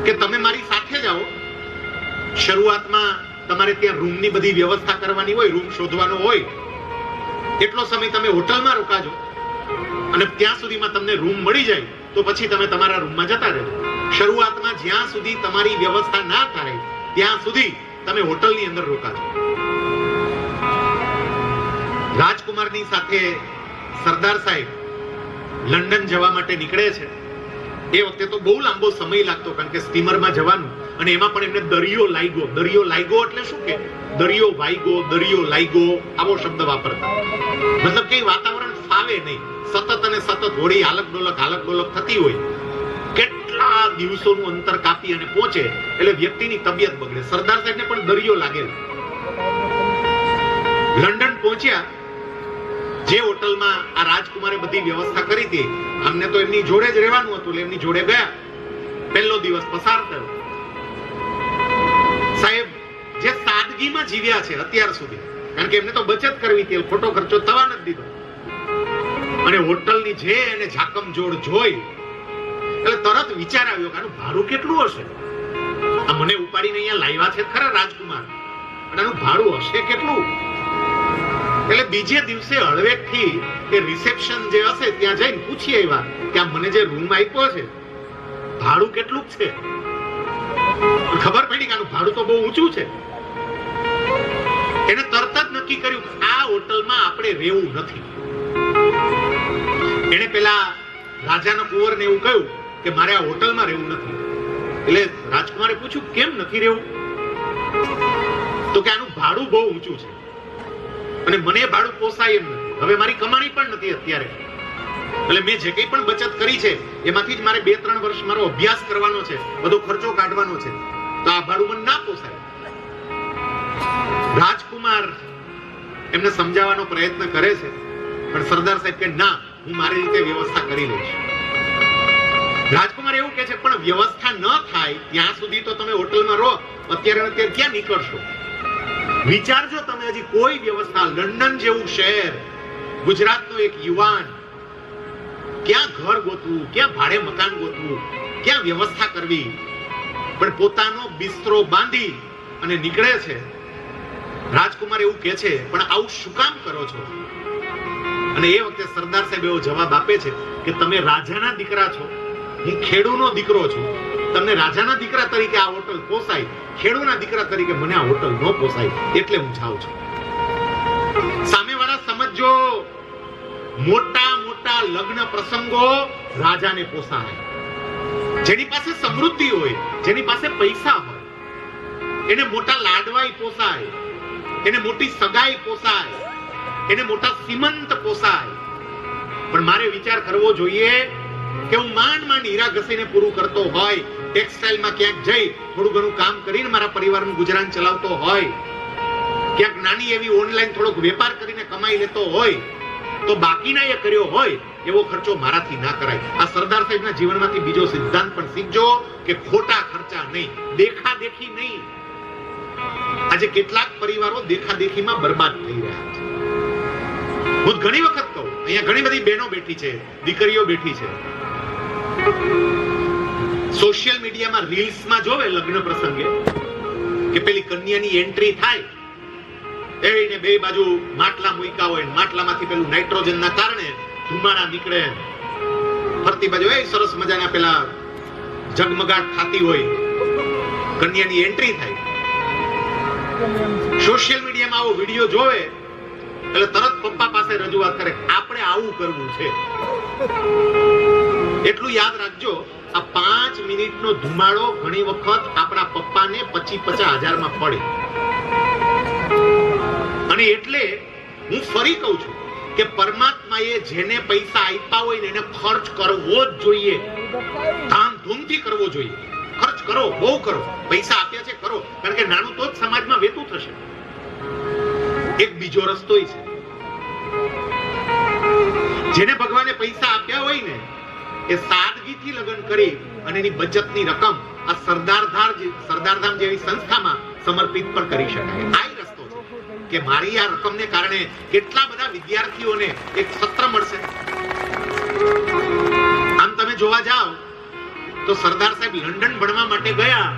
S3: કે તમે મારી સાથે જાઓ. શરૂઆતમાં તમારે ત્યાં રૂમની બધી વ્યવસ્થા કરવાની હોય, રૂમ શોધવાનો હોય. એટલો સમય તમે હોટલમાં રોકાજો અને ત્યાં સુધીમાં તમને રૂમ મળી જાય તો પછી તમે તમારા રૂમમાં જતા રહેજો. શરૂઆતમાં જ્યાં સુધી તમારી વ્યવસ્થા ના થાય ત્યાં સુધી તમે હોટલની અંદર રોકાજો. રાજકુમારની સાથે સરદાર સાહેબ લંડન જવા માટે નીકળે છે. એ વખતે તો બહુ લાંબો સમય લાગતો, કારણ કે સ્ટીમરમાં જવાનું, અને એમાં પણ એમને દરિયો લાગ્યો. દરિયો લાગ્યો એટલે શું કે દરિયો વાગ્યો, દરિયો લાગ્યો, આવો શબ્દ વાપરતા. મતલબ કે વાતાવરણ ફાવે નહીં, સતત અને સતત હોડી હાલક ડોલક થતી હોય. કેટલા દિવસોનું અંતર કાપી અને પહોંચે એટલે વ્યક્તિની તબિયત બગડે. સરદાર સાહેબને પણ દરિયો લાગેલો. લંડન પહોંચ્યા. જે હોટલમાં આ રાજકુમારે બધી વ્યવસ્થા કરી હતી, અમને તો એમની જોડે જ રહેવાનું હતું, એટલે એમની જોડે ગયા. પહેલો દિવસ પસાર થયો. સાહેબ જે સાદગીમાં જીવ્યા છે અત્યાર સુધી, કારણ કે એમને તો બચત કરવી હતી, ખોટો ખર્ચો થવા નથી દીધો. અને હોટલની જે એને ઝાકમ જોડ જોઈ એટલે તરત વિચાર આવ્યો કે આનું ભાડું કેટલું હશે. આ મને ઉપાડીને અહીંયા લાવ્યા છે ખરા રાજકુમાર, અને આનું ભાડું હશે કેટલું. એટલે બીજે દિવસે હળવેકથી એ રિસેપ્શન જે હશે ત્યાં જઈને પૂછી આવ્યા કે આ મને જે રૂમ આપ્યો છે ભાડું કેટલું છે. ખબર પડી કે આનું ભાડું તો બહુ ઊંચું છે. એને તરત જ નક્કી કર્યું કે આ હોટલમાં આપણે રહેવું નથી. એને પેલા રાજાના કુંવરને એવું કહ્યું કે મારે આ હોટલમાં રહેવું નથી. એટલે રાજકુમારે પૂછ્યું કેમ નથી રહેવું? તો કે આનું ભાડું બહુ ઊંચું છે અને મને ભાડું પોસાય એમ નથી. હવે મારી કમાણી પણ નથી અત્યારે, એટલે મેં જે કંઈ પણ બચત કરી છે એમાંથી જ મારે 2-3 વર્ષ મારો અભ્યાસ કરવાનો છે, બધો ખર્ચો કાઢવાનો છે, તો આ ભાડું મને ના પોસાય. રાજકુમાર એમને સમજાવવાનો પ્રયત્ન કરે છે, પણ સરદાર સાહેબ કે ના, હું મારી રીતે વ્યવસ્થા કરી લઈશ. રાજકુમાર એવું કહે છે પણ વ્યવસ્થા ન થાય ત્યાં સુધી તો તમે હોટલમાં રહો, અત્યારે અત્યારે ક્યાં નીકળશો? વિચારજો તમે, હજી કોઈ વ્યવસ્થા. લંડન જેવું શહેર, ગુજરાતનો એક યુવાન, ક્યાં ઘર ગોતવું, ક્યાં ભાડે મકાન ગોતવું, ક્યાં વ્યવસ્થા કરવી? પણ પોતાનો બિસ્તરો બાંધી અને નીકળે છે. રાજકુમાર એવું કહે છે પણ આવું શું કામ કરો છો? અને એ વખતે સરદાર સાહેબ એવો જવાબ આપે છે કે તમે રાજાના દીકરા છો, હું ખેડૂનો દીકરો છું. તમને રાજાના દીકરા તરીકે આ હોટલ પોસાય, ખેડૂના દીકરા તરીકે મને આ હોટલ ન પોસાય, એટલે હું જાઉં છું. સામેવાળા સમજો, મોટા મોટા લગ્ન પ્રસંગો રાજાને પોસાય. જેની પાસે સમૃદ્ધિ હોય, જેની પાસે પૈસા હોય, એને મોટા લાડવાઈ પોસાય, એને મોટી સગાઈ પોસાય, એને મોટા શ્રીમંત પોસાય. પણ મારે વિચાર કરવો જોઈએ કે હું માંડ હીરા ઘસીને પૂરું કરતો હોય, ટેક્સટાઇલમાં ક્યાંક જઈ થોડું ઘણું કામ કરીને મારા પરિવારનું ગુજરાન ચલાવતો હોય, ક્યાંક નાની એવી ઓનલાઈન થોડોક વેપાર કરીને કમાઈ લેતો હોય, તો બાકીના એ કર્યો હોય એવો ખર્ચો મારાથી ના કરાય. આ સરદાર સાહેબના જીવનમાંથી બીજો સિદ્ધાંત પણ શીખજો કે ખોટા ખર્ચા નહીં, દેખાદેખી નહીં. આજે કેટલાક પરિવારો દેખાદેખીમાં બરબાદ થઈ રહ્યા છે. હું ઘણી વખત કહું, અહીંયા ઘણી બધી બહેનો બેઠી છે, દીકરીઓ બેઠી છે, સોશિયલ મીડિયામાં રીલ્સમાં જોવે લગ્ન પ્રસંગે કે પેલી કન્યાની એન્ટ્રી થાય, એને બે બાજુ માટલા મૂક્યા હોય, માટલામાંથી પેલું નાઇટ્રોજનના કારણે ધુમાડા નીકળે, ફરતી બાજુ એ સરસ મજાના પેલા ઝગમગાટ થતી હોય, કન્યાની એન્ટ્રી થાય. સોશિયલ મીડિયામાં આવો વિડિયો જોવે એટલે તરત પપ્પા પાસે રજૂઆત કરે, આપણે આવું કરવું છે. એટલું યાદ રાખજો, આ 5 મિનિટનો ધુમાડો ઘણી વખત આપણા પપ્પાને 25-50 હજારમાં પડે. અને એટલે હું ફરી કહું છું કે પરમાત્માએ જેને પૈસા આપ્યા હોય ને એને ખર્ચ કરવો જ જોઈએ, ધામધૂમથી કરવો જોઈએ. ખર્ચ કરો, બહુ કરો. પૈસા આપ્યા છે કરો, કારણ કે નાનું તો જ સમાજમાં વેતું થશે. એક બીજો રસ્તો છે, જેને ભગવાને પૈસા આપ્યા હોય ને એ સાદગીથી લગ્ન કરી અને એની બચતની રકમ આ સરદારધામ જેવી સંસ્થામાં સમર્પિત પણ કરી શકાય. આ રસ્તો છે કે મારી આ રકમને કારણે કેટલા બધા વિદ્યાર્થીઓને એક સત્ર મળશે. આમ તમે જોવા જાઓ તો સરદાર સાહેબ લંડન ભણવા માટે ગયા,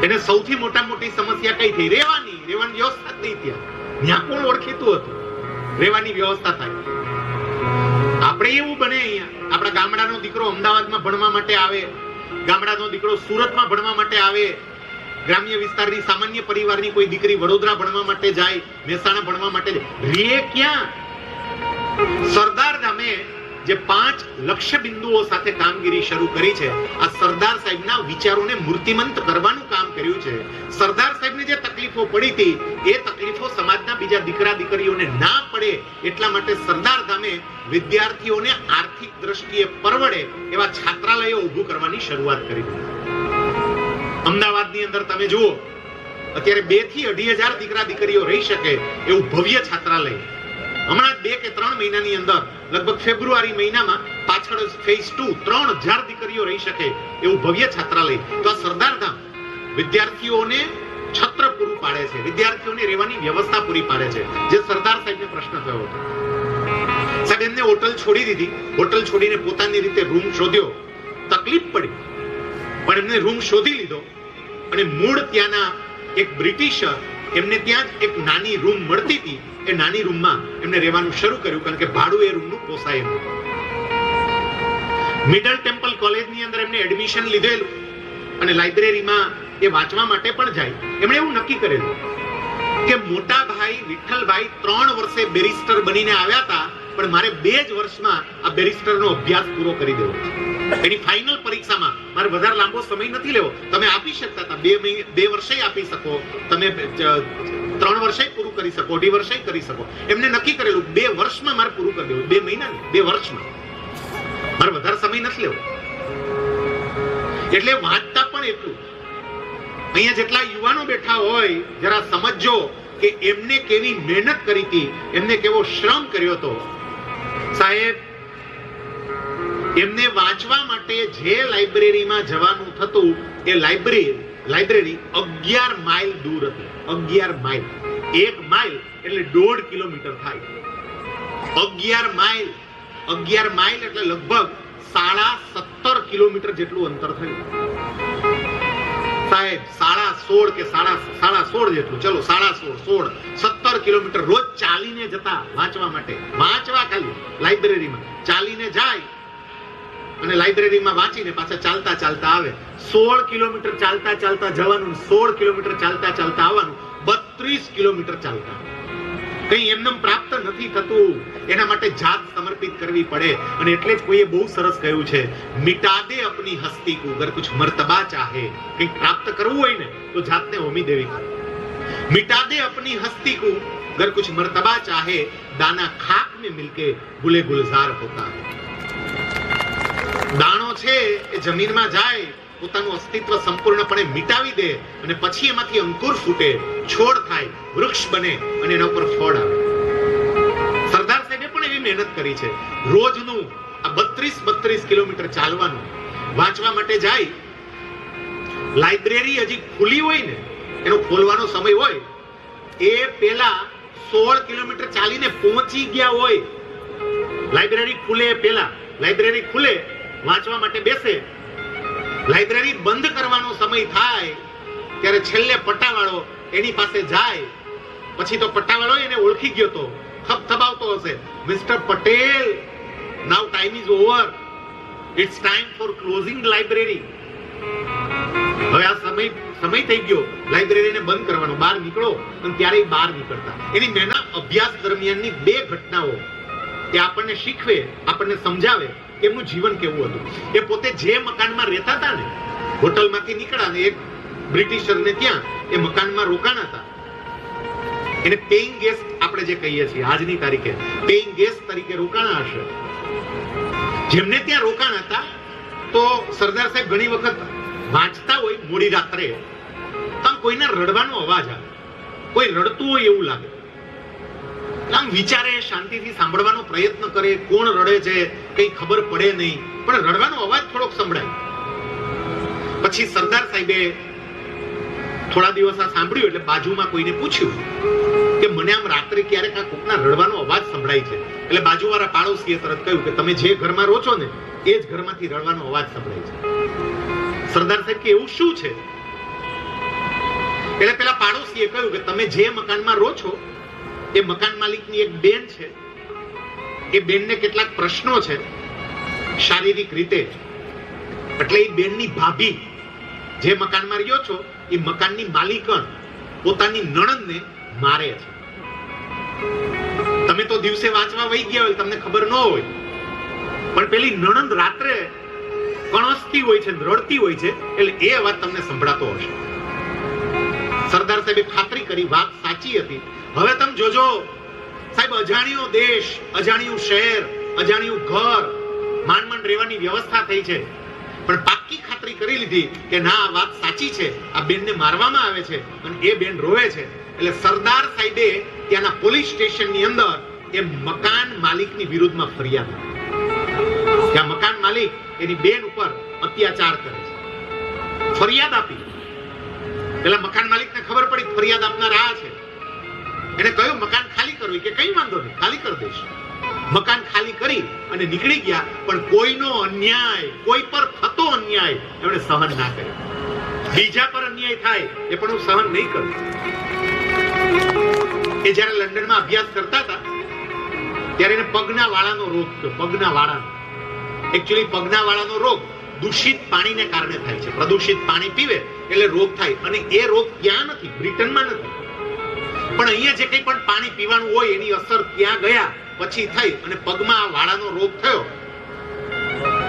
S3: એને સૌથી મોટી સમસ્યા કઈ થઈ? રહેવાની વ્યવસ્થા જ નહીં. ત્યાં કોણ ઓળખીતું હતું? રહેવાની વ્યવસ્થા થાય. આપણે એવું બને, અહીંયા આપણા ગામડાનો દીકરો અમદાવાદમાં ભણવા માટે આવે, ગામડાનો દીકરો સુરતમાં ભણવા માટે આવે, ગ્રામ્ય વિસ્તારની સામાન્ય પરિવારની કોઈ દીકરી વડોદરા ભણવા માટે જાય, મહેસાણા ભણવા માટે જાય. રે ક્યાં? સરદાર ધામે જે 5 લક્ષ્ય બિંદુઓ સાથે કામગીરી શરૂ કરી છે, આ સરદાર સાહેબના વિચારોને મૂર્તિમંત કરવાનું કામ કર્યું છે. સરદાર સાહેબને જે તકલીફો પડી હતી એ તકલીફો સમાજના બીજા દીકરા દીકરીઓને ના પડે એટલા માટે સરદાર ધામે વિદ્યાર્થીઓને આર્થિક દ્રષ્ટિએ પરવડે એવા છાત્રાલયો ઊભું કરવાની શરૂઆત કરી. અમદાવાદની અંદર તમે જુઓ, અત્યારે 2 થી 2,500 દીકરા દીકરીઓ રહી શકે એવું ભવ્ય છાત્રાલય હમણાં 2 કે 3 મહિનાની અંદર લગભગ ફેબ્રુઆરી મહિનામાં પાછળ ફેઝ 2 3,000 દીકરીઓ રહી શકે એવું ભવ્ય છાત્રાલય. તો આ સરદારધામ વિદ્યાર્થીઓને છત્ર પૂરું પાડે છે, વિદ્યાર્થીઓને રહેવાની વ્યવસ્થા પૂરી પાડે છે, જે સરદાર સાહેબને પ્રશ્ન થયો હતો. સાહેબ એમને હોટલ છોડી દીધી, હોટલ છોડીને પોતાની રીતે રૂમ શોધ્યો, તકલીફ પડી પણ એમને રૂમ શોધી લીધો અને મૂળ ત્યાંના એક બ્રિટિશર એમને ત્યાં જ એક નાની રૂમ મળતી હતી, એ નાની રૂમમાં એમને રહેવાનું શરૂ કર્યું કારણ કે ભાડું એ રૂમનું પોસાય એમ. મિડલ ટેમ્પલ કોલેજની અંદર એમને એડમિશન લીધેલું અને લાઇબ્રેરીમાં એ વાંચવા માટે પણ જાય. એમણે એવું નક્કી કરેલું કે મોટા ભાઈ વિઠ્ઠલભાઈ 3 વર્ષે બેરિસ્ટર બનીને આવ્યા હતા, પણ મારે 2 જ વર્ષમાં આ બેરિસ્ટરનો અભ્યાસ પૂરો કરી દેવો. એની ફાઇનલ પરીક્ષામાં મારે વધારે લાંબો સમય નથી લેવો. તમે આપી શકતા હતા 2 વર્ષે આપી શકો, તમે 3 વર્ષે પૂરું કરી શકો, 2 વર્ષે કરી શકો. એમને નક્કી કરેલું 2 વર્ષમાં મારે પૂરું કરી દેવું. 2 મહિના નહીં, 2 વર્ષમાં મારે વધારે સમય નથી લેવો. એટલે વાંચતા પણ એટલું. અહીંયા જેટલા યુવાનો બેઠા હોય જરા સમજો કે એમને કેવી મહેનત કરી હતી, એમને કેવો શ્રમ કર્યો હતો. સાહેબ એમને વાંચવા માટે જે લાઇબ્રેરીમાં જવાનું થતું એ લાઇબ્રેરી 11 માઇલ દૂર હતી. 11 માઇલ, 1 માઇલ એટલે 1.5 કિલોમીટર થાય. 11 માઇલ એટલે લગભગ 17.5 કિલોમીટર જેટલું અંતર થયું. સાહેબ 16.5 કે 16.5 જેટલું, ચલો 16.5 17 કિલોમીટર રોજ ચાલીને જતા વાંચવા માટે. વાંચવા ખાલી લાઇબ્રેરીમાં ચાલીને જાય અને લાઇબ્રેરીમાં વાંચીને પાછા ચાલતા ચાલતા આવે. 16 કિલોમીટર ચાલતા ચાલતા જવાનું, 16 કિલોમીટર ચાલતા ચાલતા આવવાનું, 32 કિલોમીટર ચાલતા. કઈ એમને પ્રાપ્ત નથી થતું, એના માટે જાત સમર્પિત કરવી પડે. અને એટલે જ કોઈએ બહુ સરસ કહ્યું છે, મિટા દે અપની હસ્તી કો અગર કુછ મર્તબા ચાહે. કંઈક પ્રાપ્ત કરવું હોય ને તો જાતને હોમી દેવી. મિટા દે અપની હસ્તી કો અગર કુછ મર્તબા ચાહે, દાના ખાક में मिलके गुले गुलजार होता है. દાણો છે એ જમીનમાં જાય, પોતાનું અસ્તિત્વ સંપૂર્ણપણે મિટાવી દે અને પછી એમાંથી અંકુર ફૂટે, છોડ થાય, વૃક્ષ બને અને એના ઉપર ફળ આવે. સરદાર સાહેબે પણ એવી મહેનત કરી છે. રોજનું આ 32 કિલોમીટર ચાલવાનું, વાંચવા માટે જાય. લાઇબ્રેરી હજી ખુલી હોય ને, એનો ખોલવાનો સમય હોય એ પહેલા 16 કિલોમીટર ચાલીને પહોંચી ગયા હોય. લાઇબ્રેરી ખુલે પહેલા, લાઇબ્રેરી ખુલે, વાંચવા માટે બેસે, લાઇબ્રેરી બંધ કરવાનો સમય થાય ત્યારે છેલ્લે પટ્ટાવાળો એની પાસે જાય. પછી તો પટ્ટાવાળો એને ઓળખી ગયો તો થપથપાવતો હશે, mister Patel, now time is over, it's time for closing library. હવે આ સમય થઈ ગયો લાઇબ્રેરીને બંધ કરવાનો, બહાર નીકળો. અને ત્યારે બહાર નીકળતા. એની મહેનત અભ્યાસ દરમિયાનની 2 ઘટનાઓ એ આપણને શીખવે, આપણને સમજાવે એમનું જીવન કેવું હતું. એ પોતે જે મકાનમાં રહેતા હતા ને, હોટલમાંથી નીકળ્યા ને એક બ્રિટિશરને ત્યાં એ મકાનમાં રોકાણા હતા. એને પેઇંગ ગેસ્ટ આપણે જે કહીએ છીએ આજની તારીખે, પેઇંગ ગેસ્ટ તરીકે રોકાણા હશે. જેમને ત્યાં રોકાણા હતા તો સરદાર સાહેબ ઘણી વખત વાંચતા હોય મોડી રાત્રે, આમ કોઈને રડવાનો અવાજ આવે, કોઈ રડતું હોય એવું લાગે. આમ વિચારે, શાંતિથી સાંભળવાનો પ્રયત્ન કરે, કોણ રડે છે કઈ ખબર પડે નહીં, પણ રડવાનો અવાજ થોડોક સંભળાય. પછી સરદાર સાહેબે થોડા દિવસ આ સાંભળ્યું એટલે બાજુમાં કોઈને પૂછ્યું કે મને આમ રાત્રે ક્યારેક આ કોકના રડવાનો અવાજ સંભળાય છે. એટલે બાજુવાળા પાડોશીએ તરત કહ્યું કે તમે જે ઘરમાં રહો છો ને એ જ ઘરમાંથી રડવાનો અવાજ સંભળાય છે. સરદાર સાહેબ કે એવું શું છે? એટલે પેલા પાડોશીએ કહ્યું કે તમે જે મકાનમાં રહો છો એ મકાન માલિકની એક બેન છે, એ બેનને કેટલાક પ્રશ્નો છે શારીરિક રીતે, એટલે એ બેનની ભાભી જે મકાનમાં રહ્યો છો એ મકાનની માલિકણ પોતાની નણંદને મારે છે. તમે તો દિવસે વાંચવા વહી ગયા હોય, તમને ખબર ન હોય. પણ પેલી નણંદ રાત્રે કણસતી હોય છે, રડતી હોય છે, એટલે એ અવાજ તમને સંભળાતો હશે. સરદાર સાહેબે ખાતરી કરી, વાત સાચી હતી. હવે તમે જોજો સાહેબ, અજાણ્યો દેશ, અજાણ્યું શહેર, અજાણ્યું ઘર, માંડ રહેવાની વ્યવસ્થા થઈ છે, પણ પાક્કી ખાતરી કરી લીધી કે ના, આ વાત સાચી છે, આ બેનને મારવામાં આવે છે અને એ બેન રોવે છે. એટલે સરદાર સાહેબે ત્યાંના પોલીસ સ્ટેશનની અંદર એ મકાન માલિકની વિરુદ્ધમાં ફરિયાદ આપી. ત્યાં મકાન માલિક એની બેન ઉપર અત્યાચાર કરે છે, ફરિયાદ આપી. પેલા મકાન માલિકને ખબર પડી ફરિયાદ આપનાર આ છે, એને કહ્યું મકાન ખાલી કરવું, કે કઈ વાંધો નહીં, ખાલી કરી દઈશ. મકાન ખાલી કરી અને નીકળી ગયા. પણ કોઈનો અન્યાય, કોઈ પર થતો અન્યાય એમણે સહન ના કર્યો. બીજા પર અન્યાય થાય એ પણ હું સહન નહીં કરું. એ જ્યારે લંડનમાં અભ્યાસ કરતા હતા ત્યારે એને પગના વાળાનો રોગ થયો. પગના વાળાનો, એકચ્યુઅલી પગના વાળાનો રોગ દૂષિત પાણીને કારણે થાય છે. પ્રદૂષિત પાણી પીવે એટલે રોગ થાય. અને એ રોગ ત્યાં નથી, બ્રિટનમાં નથી, પણ અહીંયા જે કંઈ પણ પાણી પીવાનું હોય એની અસર ત્યાં ગયા પછી થઈ અને પગમાં આ વાળાનો રોગ થયો.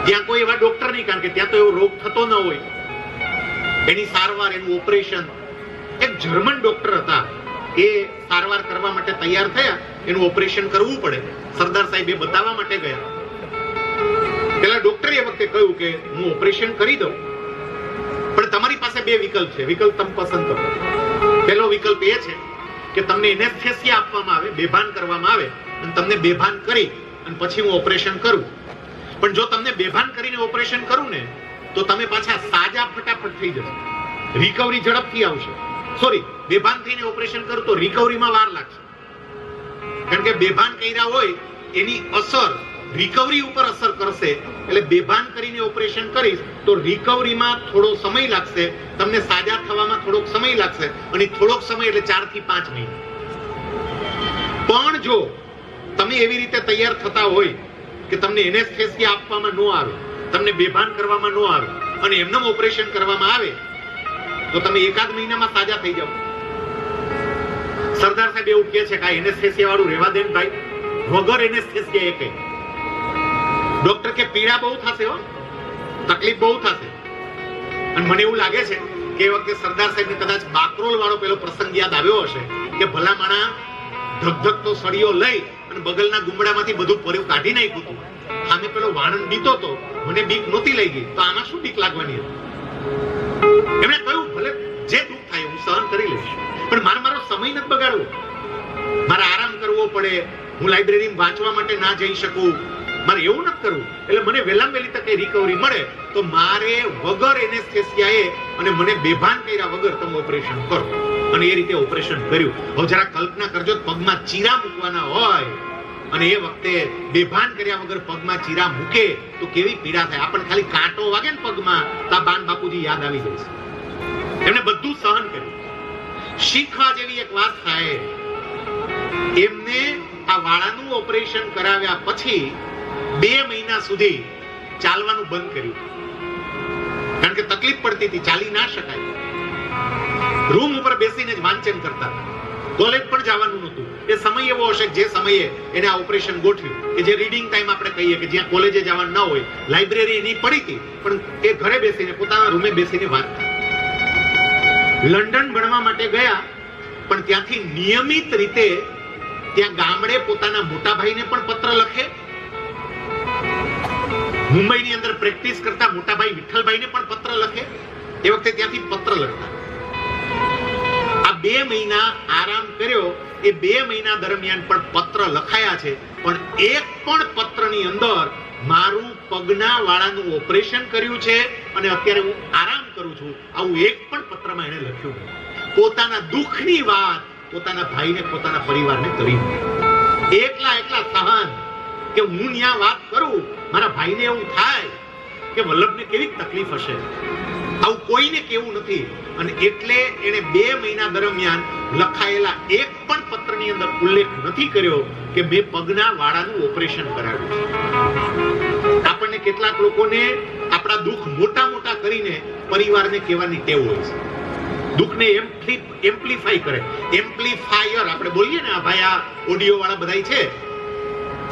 S3: ત્યાં કોઈ એવા ડોક્ટર નહીં, કારણ કે ત્યાં તો એવો રોગ થતો ન હોય. એની સારવાર, એનું ઓપરેશન, એક જર્મન ડોક્ટર હતા, એ સારવાર કરવા માટે તૈયાર થયા. એનું ઓપરેશન કરવું પડે. સરદાર સાહેબ એ બતાવવા માટે ગયા. પેલા ડોક્ટરે એ વખતે કહ્યું કે હું ઓપરેશન કરી દઉં, પણ તમારી પાસે બે વિકલ્પ છે, વિકલ્પ તમે પસંદ કરો. પહેલો વિકલ્પ એ છે કે તમને એનેસ્થેસિયા આપવામાં આવે, બેભાન કરવામાં આવે, અને તમને બેભાન કરી અને પછી હું ઓપરેશન કરું. પણ જો તમને બેભાન કરીને ઓપરેશન કરું ને તો તમે પાછા સાજા ફટાફટ થઈ જશો, રિકવરી ઝડપથી આવશે. સોરી, બેભાન થઈને ઓપરેશન કરું તો રિકવરીમાં વાર લાગશે, કારણ કે બેભાન કર્યા હોય એની અસર રિકવરી ઉપર અસર કરશે. એટલે બેભાન કરીને ઓપરેશન કરીશ તો રિકવરીમાં થોડો સમય લાગશે, તમને સાજા થવામાં થોડોક સમય લાગશે, અને થોડોક સમય એટલે 4 થી 5 મહિના. પણ જો તમે એવી રીતે તૈયાર થતા હોય કે તમને એનેસ્થેસિયા આપવામાં ન આવે, તમને બેભાન કરવામાં ન આવે અને એમનેમ ઓપરેશન કરવામાં આવે તો તમે 1-8 મહિનામાં સાજા થઈ જાઓ. સરદાર સાહેબ એવું કહે છે કે આ એનેસ્થેસિયા વાળું રહેવા દે ભાઈ, વગર એનેસ્થેસિયા એકે. ડોક્ટર કે પીડા બહુ થશે, હો, તકલીફ બહુ થશે. અને મને એવું લાગે છે કે એ વખતે સરદાર સાહેબને કદાચ બાકરોલ વાળો પેલો પ્રસંગ યાદ આવ્યો હશે કે ભલા માણા ધગધગતો સળિયો લઈ અને બગલના ગુમડામાંથી બધું પર્યું કાઢી નાખ્યું હતું. સામે પેલો વાણંદ બીતો તો, મને બીક નહોતી લઈ ગઈ, તો આમાં શું બીક લાગવાની હતી? એમણે કહ્યું ભલે જે દુઃખ થાય હું સહન કરી લઈશ, પણ મારો સમય નથી બગાડવો, મારે આરામ કરવો પડે, હું લાઇબ્રેરીમાં વાંચવા માટે ના જઈ શકું, મારે એવું નથી કરવું. એટલે મને વહેલામાં વહેલી તકે રિકવરી મળે તો મારે વગર એનેસ્થેસિયાએ અને મને બેભાન કર્યા વગર તમે ઓપરેશન કરો. અને એ રીતે ઓપરેશન કર્યું. હવે જરા કલ્પના કરજો, પગમાં ચીરા મૂકવાના હોય અને એ વખતે બેભાન કર્યા વગર પગમાં ચીરા મૂકે તો કેવી પીડા થાય. આપણને ખાલી કાંટો વાગે ને પગમાં તો બાન બાપુજી યાદ આવી જાય છે. એમણે બધું સહન કર્યું. શીખવા જેવી એક વાત થાય, એમને આ વાળાનું ઓપરેશન કરાવ્યા પછી 2 મહિના સુધી ચાલવાનું બંધ કર્યું, કારણ કે તકલીફ પડતી હતી, ચાલી ના શકાય. રૂમ ઉપર બેસીને જ વાંચન કરતા હતા, કોલેજ પણ જવાનું નહોતું. એ સમય એવો હશે જે સમયે એને આ ઓપરેશન ગોઠવ્યું કે જે રીડિંગ ટાઈમ આપણે કહીએ કે જ્યાં કોલેજે જવાનું ન હોય, લાઇબ્રેરી એની પડી હતી, પણ એ ઘરે બેસીને પોતાના રૂમે બેસીને વાંચતા. લંડન ભણવા માટે ગયા, પણ ત્યાંથી નિયમિત રીતે ત્યાં ગામડે પોતાના મોટા ભાઈને પણ પત્ર લખે, મુંબઈની અંદર પ્રેક્ટિસ કરતા મોટા ભાઈ વિઠ્ઠલભાઈને પણ પત્ર લખે. એ વખતે ત્યાંથી પત્ર લખતા. આ 2 મહિના આરામ કર્યો, એ 2 મહિના દરમિયાન પણ પત્ર લખાયા છે, પણ એક પણ પત્રની અંદર મારું પગના વાળાનું ઓપરેશન કર્યું છે અને અત્યારે હું આરામ કરું છું, આવું એક પણ પત્રમાં એને લખ્યું. પોતાના દુઃખની વાત પોતાના ભાઈને, પોતાના પરિવારને કરી. એકલા સહન કે હું ત્યાં વાત કરું, મારા ભાઈને એવું થાય કે વલ્લભને કેવી તકલીફ હશે, આવું કોઈને કેવું નથી. અને એટલે એને 2 મહિના દરમિયાન લખાયેલા એક પણ પત્રની અંદર ઉલ્લેખ નથી કર્યો કે મેં પગના વાળાનું ઓપરેશન કરાવ્યું. આપણને કેટલાક લોકોને આપણા દુઃખ મોટા કરીને પરિવારને કહેવાની ટેવ હોય છે. દુઃખને એમ્પ્લીફાઈ કરે, એમ્પ્લીફાયર આપણે બોલીએ ને, આ ભાઈ આ ઓડિયો વાળા બધાય છે.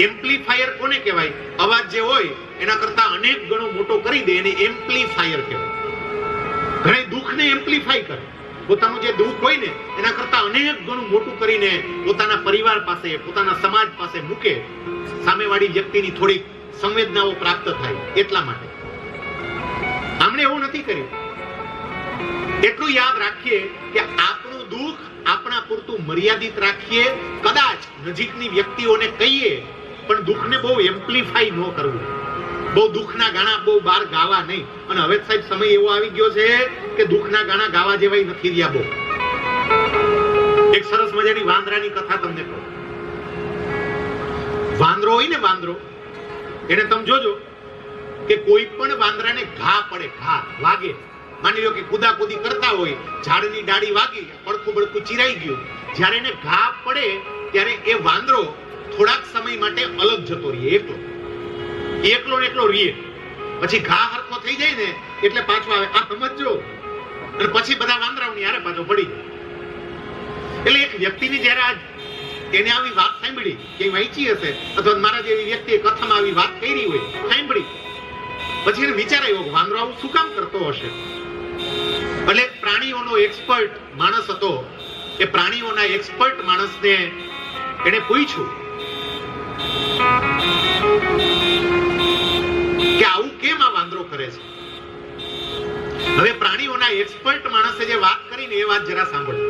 S3: એમ્પ્લીફાયર કોને કહેવાય? અવાજ જે હોય એના કરતા અનેક ગણો મોટો કરી દે એને એમ્પ્લીફાયર કહેવાય. ઘણા દુઃખને એમ્પ્લીફાય કરે. પોતાનું જે દુઃખ હોય ને એના કરતા અનેક ગણું મોટું કરીને પોતાના પરિવાર પાસે, પોતાના સમાજ પાસે મૂકે, સામેવાળી વ્યક્તિની થોડીક સંવેદનાઓ પ્રાપ્ત થાય એટલા માટે. આમણે એવું નથી કર્યું. એટલું યાદ રાખીએ કે આપણું દુઃખ આપણા પૂરતું મર્યાદિત રાખીએ. કદાચ નજીકની વ્યક્તિઓને કહીએ પણ દુઃખને બહુ એમ્પ્લીફાય ન કરવું. બહુ દુઃખના ગાણા બહુ બહાર ગાવા નહીં. અને હવે સાહેબ સમય એવો આવી ગયો છે કે દુઃખના ગાણા ગાવા જેવાય નથી રહ્યા. બહુ એક સરસ મજાની વાંદરાની કથા તમને કહું. વાંદરો હોય ને, વાંદરો એને તમે જોજો કે કોઈ પણ વાંદરાને ઘા પડે, ઘા વાગે, માની લો કે કુદાકુદી કરતા હોય, ઝાડની ડાળી વાગી, પડખું બળખું ચીરાઈ ગયું, જ્યારે એને ઘા પડે ત્યારે એ વાંદરો થોડાક સમય માટે અલગ જતો રહે, એકલો ને એકલો રહે. પછી ઘા હરખો થઈ જાય ને એટલે પાછો આવે. આ સમજો. અને પછી બધા વાંદરાઓની હારે પાછો પડી જાય. એટલે એક વ્યક્તિની જયારે એને આવી વાત સાંભળી, કે વાંચી હશે અથવા મારા જેવી વ્યક્તિએ કથામાં આવી વાત કરી હોય, સાંભળી, પછી એને વિચાર આવ્યો કે વાંદરો આવું શું કામ કરતો હશે. એટલે પ્રાણીઓનો એક્સપર્ટ માણસ હતો. એ પ્રાણીઓના એક્સપર્ટ માણસને એને પૂછ્યું કે આવું કેમ આ વાંદરો કરે છે. હવે પ્રાણીઓના એક્સપર્ટ માણસે જે વાત કરીને એ વાત જરા સાંભળો.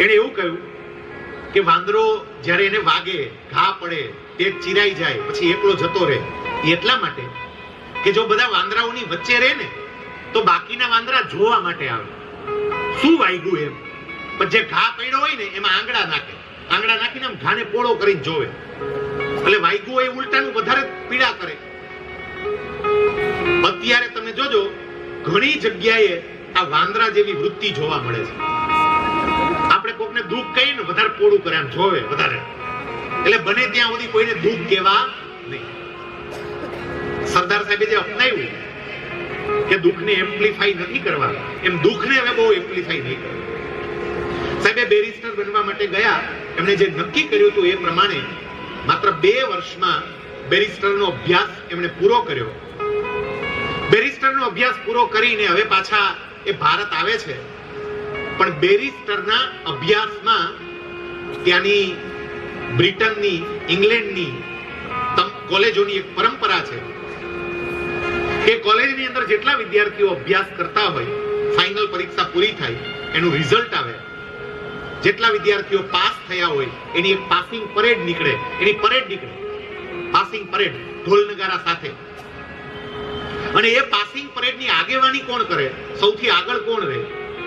S3: એને એવું કહ્યું કે વાંદરો જ્યારે એને વાગે, ઘા પડે, પેટ ચીરાઈ જાય, પછી એકલો જતો રહે એટલા માટે કે જો બધા વાંદરાઓની વચ્ચે રહે ને તો બાકીના વાંદરા જોવા માટે આવે શું વાગ્યું એમ. પણ જે ઘા પડ્યો હોય ને એમાં આંગળા નાખે, આંગળા નાખીને આમ ઘાને પોળો કરીને જોવે. એટલે વાગ્યું હોય ઉલટાનું વધારે પીડા કરે. અત્યારે તમે જોજો ઘણી જગ્યાએ આ વાંદરા જેવી વૃત્તિ જોવા મળે છે. આપણે કોકને દુઃખ કહીએ ને વધારે પોળું કરે, આમ જોવે વધારે. એટલે બને ત્યાં સુધી કોઈને દુઃખ કહેવા નહીં. સરદાર સાહેબે જે અપનાવ્યું કે દુઃખને એમ્પ્લીફાઈ નથી કરવા, એમ દુઃખને હવે બહુ એમ્પ્લીફાઈ નહીં કરવા. સાહેબે બેરિસ્ટર બનવા માટે ગયા. એમણે જે નક્કી કર્યું હતું એ પ્રમાણે માત્ર 2 વર્ષમાં બેરિસ્ટરનો અભ્યાસ એમણે પૂરો કર્યો. બેરિસ્ટરનો અભ્યાસ પૂરો કરીને હવે પાછા એ ભારત આવે છે. પણ બેરિસ્ટરના અભ્યાસમાં ત્યાંની બ્રિટનની, ઇંગ્લેન્ડની કોલેજોની એક પરંપરા છે કે કોલેજની અંદર જેટલા વિદ્યાર્થીઓ અભ્યાસ કરતા હોય, ફાઇનલ પરીક્ષા પૂરી થાય, એનું રિઝલ્ટ આવે, જેટલા વિદ્યાર્થીઓ પાસ થયા હોય એની એક પાસિંગ પરેડ નીકળે. એની પરેડ નીકળે, પાસિંગ પરેડ, ઢોલ નગારા સાથે. અને એ પાસિંગ પરેડની આગેવાની કોણ કરે, સૌથી આગળ કોણ રહે,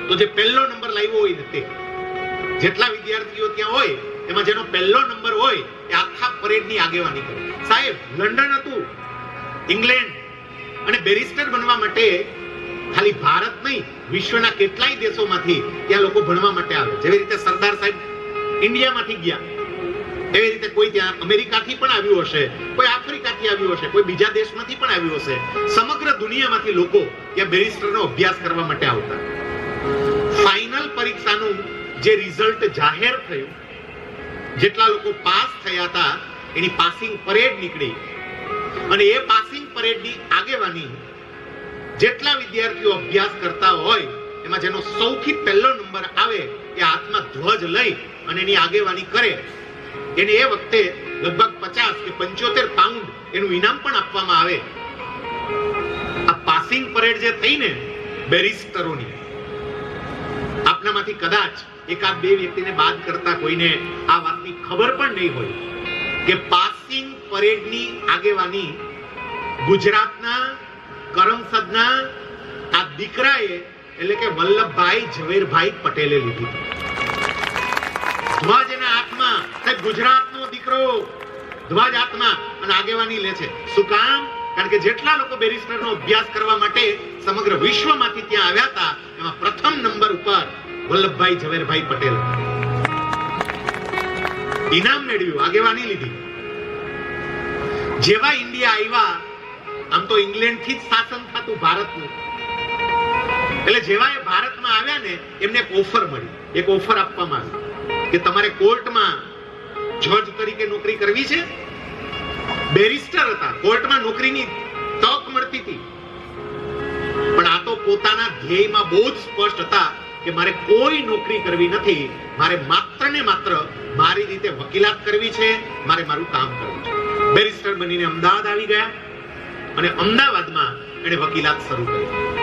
S3: તો જે પહેલો નંબર લાવ્યો હોય તે. જેટલા વિદ્યાર્થીઓ ત્યાં હોય એમાં જેનો પહેલો નંબર હોય એ આખા પરેડની આગેવાની કરે. સાહેબ, લંડન હતું, ઇંગ્લેન્ડ, અને બેરિસ્ટર બનવા માટે ખાલી ભારત નહીં, વિશ્વના કેટલાય દેશોમાંથી ત્યાં લોકો ભણવા માટે આવે. જેવી રીતે સરદાર સાહેબ ઇન્ડિયામાંથી ગયા, એવી રીતે કોઈ ત્યાં અમેરિકાથી પણ આવ્યું હશે, કોઈ આફ્રિકાથી આવ્યું હશે, કોઈ બીજા દેશમાંથી પણ આવ્યું હશે. સમગ્ર દુનિયામાંથી લોકો ત્યાં બેરિસ્ટરનો અભ્યાસ કરવા માટે આવતા. ફાઇનલ પરીક્ષાનું જે રિઝલ્ટ જાહેર થયું, જેટલા લોકો પાસ થયા હતા એની પાસિંગ પરેડ નીકળી. અને એ પાસિંગ પરેડની આગેવાની જેટલા વિદ્યાર્થીઓ અભ્યાસ કરતા હોય એમાં જેનો સૌથી પહેલો નંબર આવે એ હાથમાં ધ્વજ લઈ અને એની આગેવાની કરે. એને એ વખતે લગભગ 50 કે 75 પાઉન્ડ એનું ઇનામ પણ આપવામાં આવે. આ પાસિંગ પરેડ જે થઈને બેરિસ્ટરોની, આપનામાંથી કદાચ એકાદ 2 વ્યક્તિને બાદ કરતા કોઈને આ વાતની ખબર પણ નહીં હોય કે પાસિંગ પરેડની આગેવાની ગુજરાતના કરમસદના આ દીકરાએ, એટલે કે વલ્લભભાઈ ઝવેરભાઈ પટેલે લીધી. ધ્વજ એના હાથમાં, ગુજરાતનો દીકરો ધ્વજ હાથમાં અને આગેવાની લે છે. શું કામ? કારણ કે જેટલા લોકો બેરિસ્ટરનો અભ્યાસ કરવા માટે સમગ્ર વિશ્વમાંથી ત્યાં આવ્યા હતા એમાં પ્રથમ નંબર ઉપર વલ્લભભાઈ ઝવેરભાઈ પટેલ ઇનામ મેળવ્યું, આગેવાની લીધી. જેવા ઇન્ડિયા આવ્યા, આમ તો ઇંગ્લેન્ડ થી જ શાસન થતું ભારતનું, એટલે જેવા એ ભારતમાં આવ્યા ને એમને એક ઓફર મળી, એક ઓફર આપવામાં આવી કે તમારે કોર્ટમાં જજ તરીકે નોકરી કરવી છે બેરિસ્ટર હતા, કોર્ટમાં નોકરીની તક મળતી હતી, પણ આ તો પોતાના ધ્યેયમાં બહુ જ સ્પષ્ટ હતા કે મારે કોઈ નોકરી કરવી નથી, મારે માત્ર ને માત્ર મારી રીતે વકીલાત કરવી છે, મારે મારું કામ કરવું છે. બેરિસ્ટર બનીને અમદાવાદ આવી ગયા અને અમદાવાદમાં એણે વકીલાત શરૂ કરી.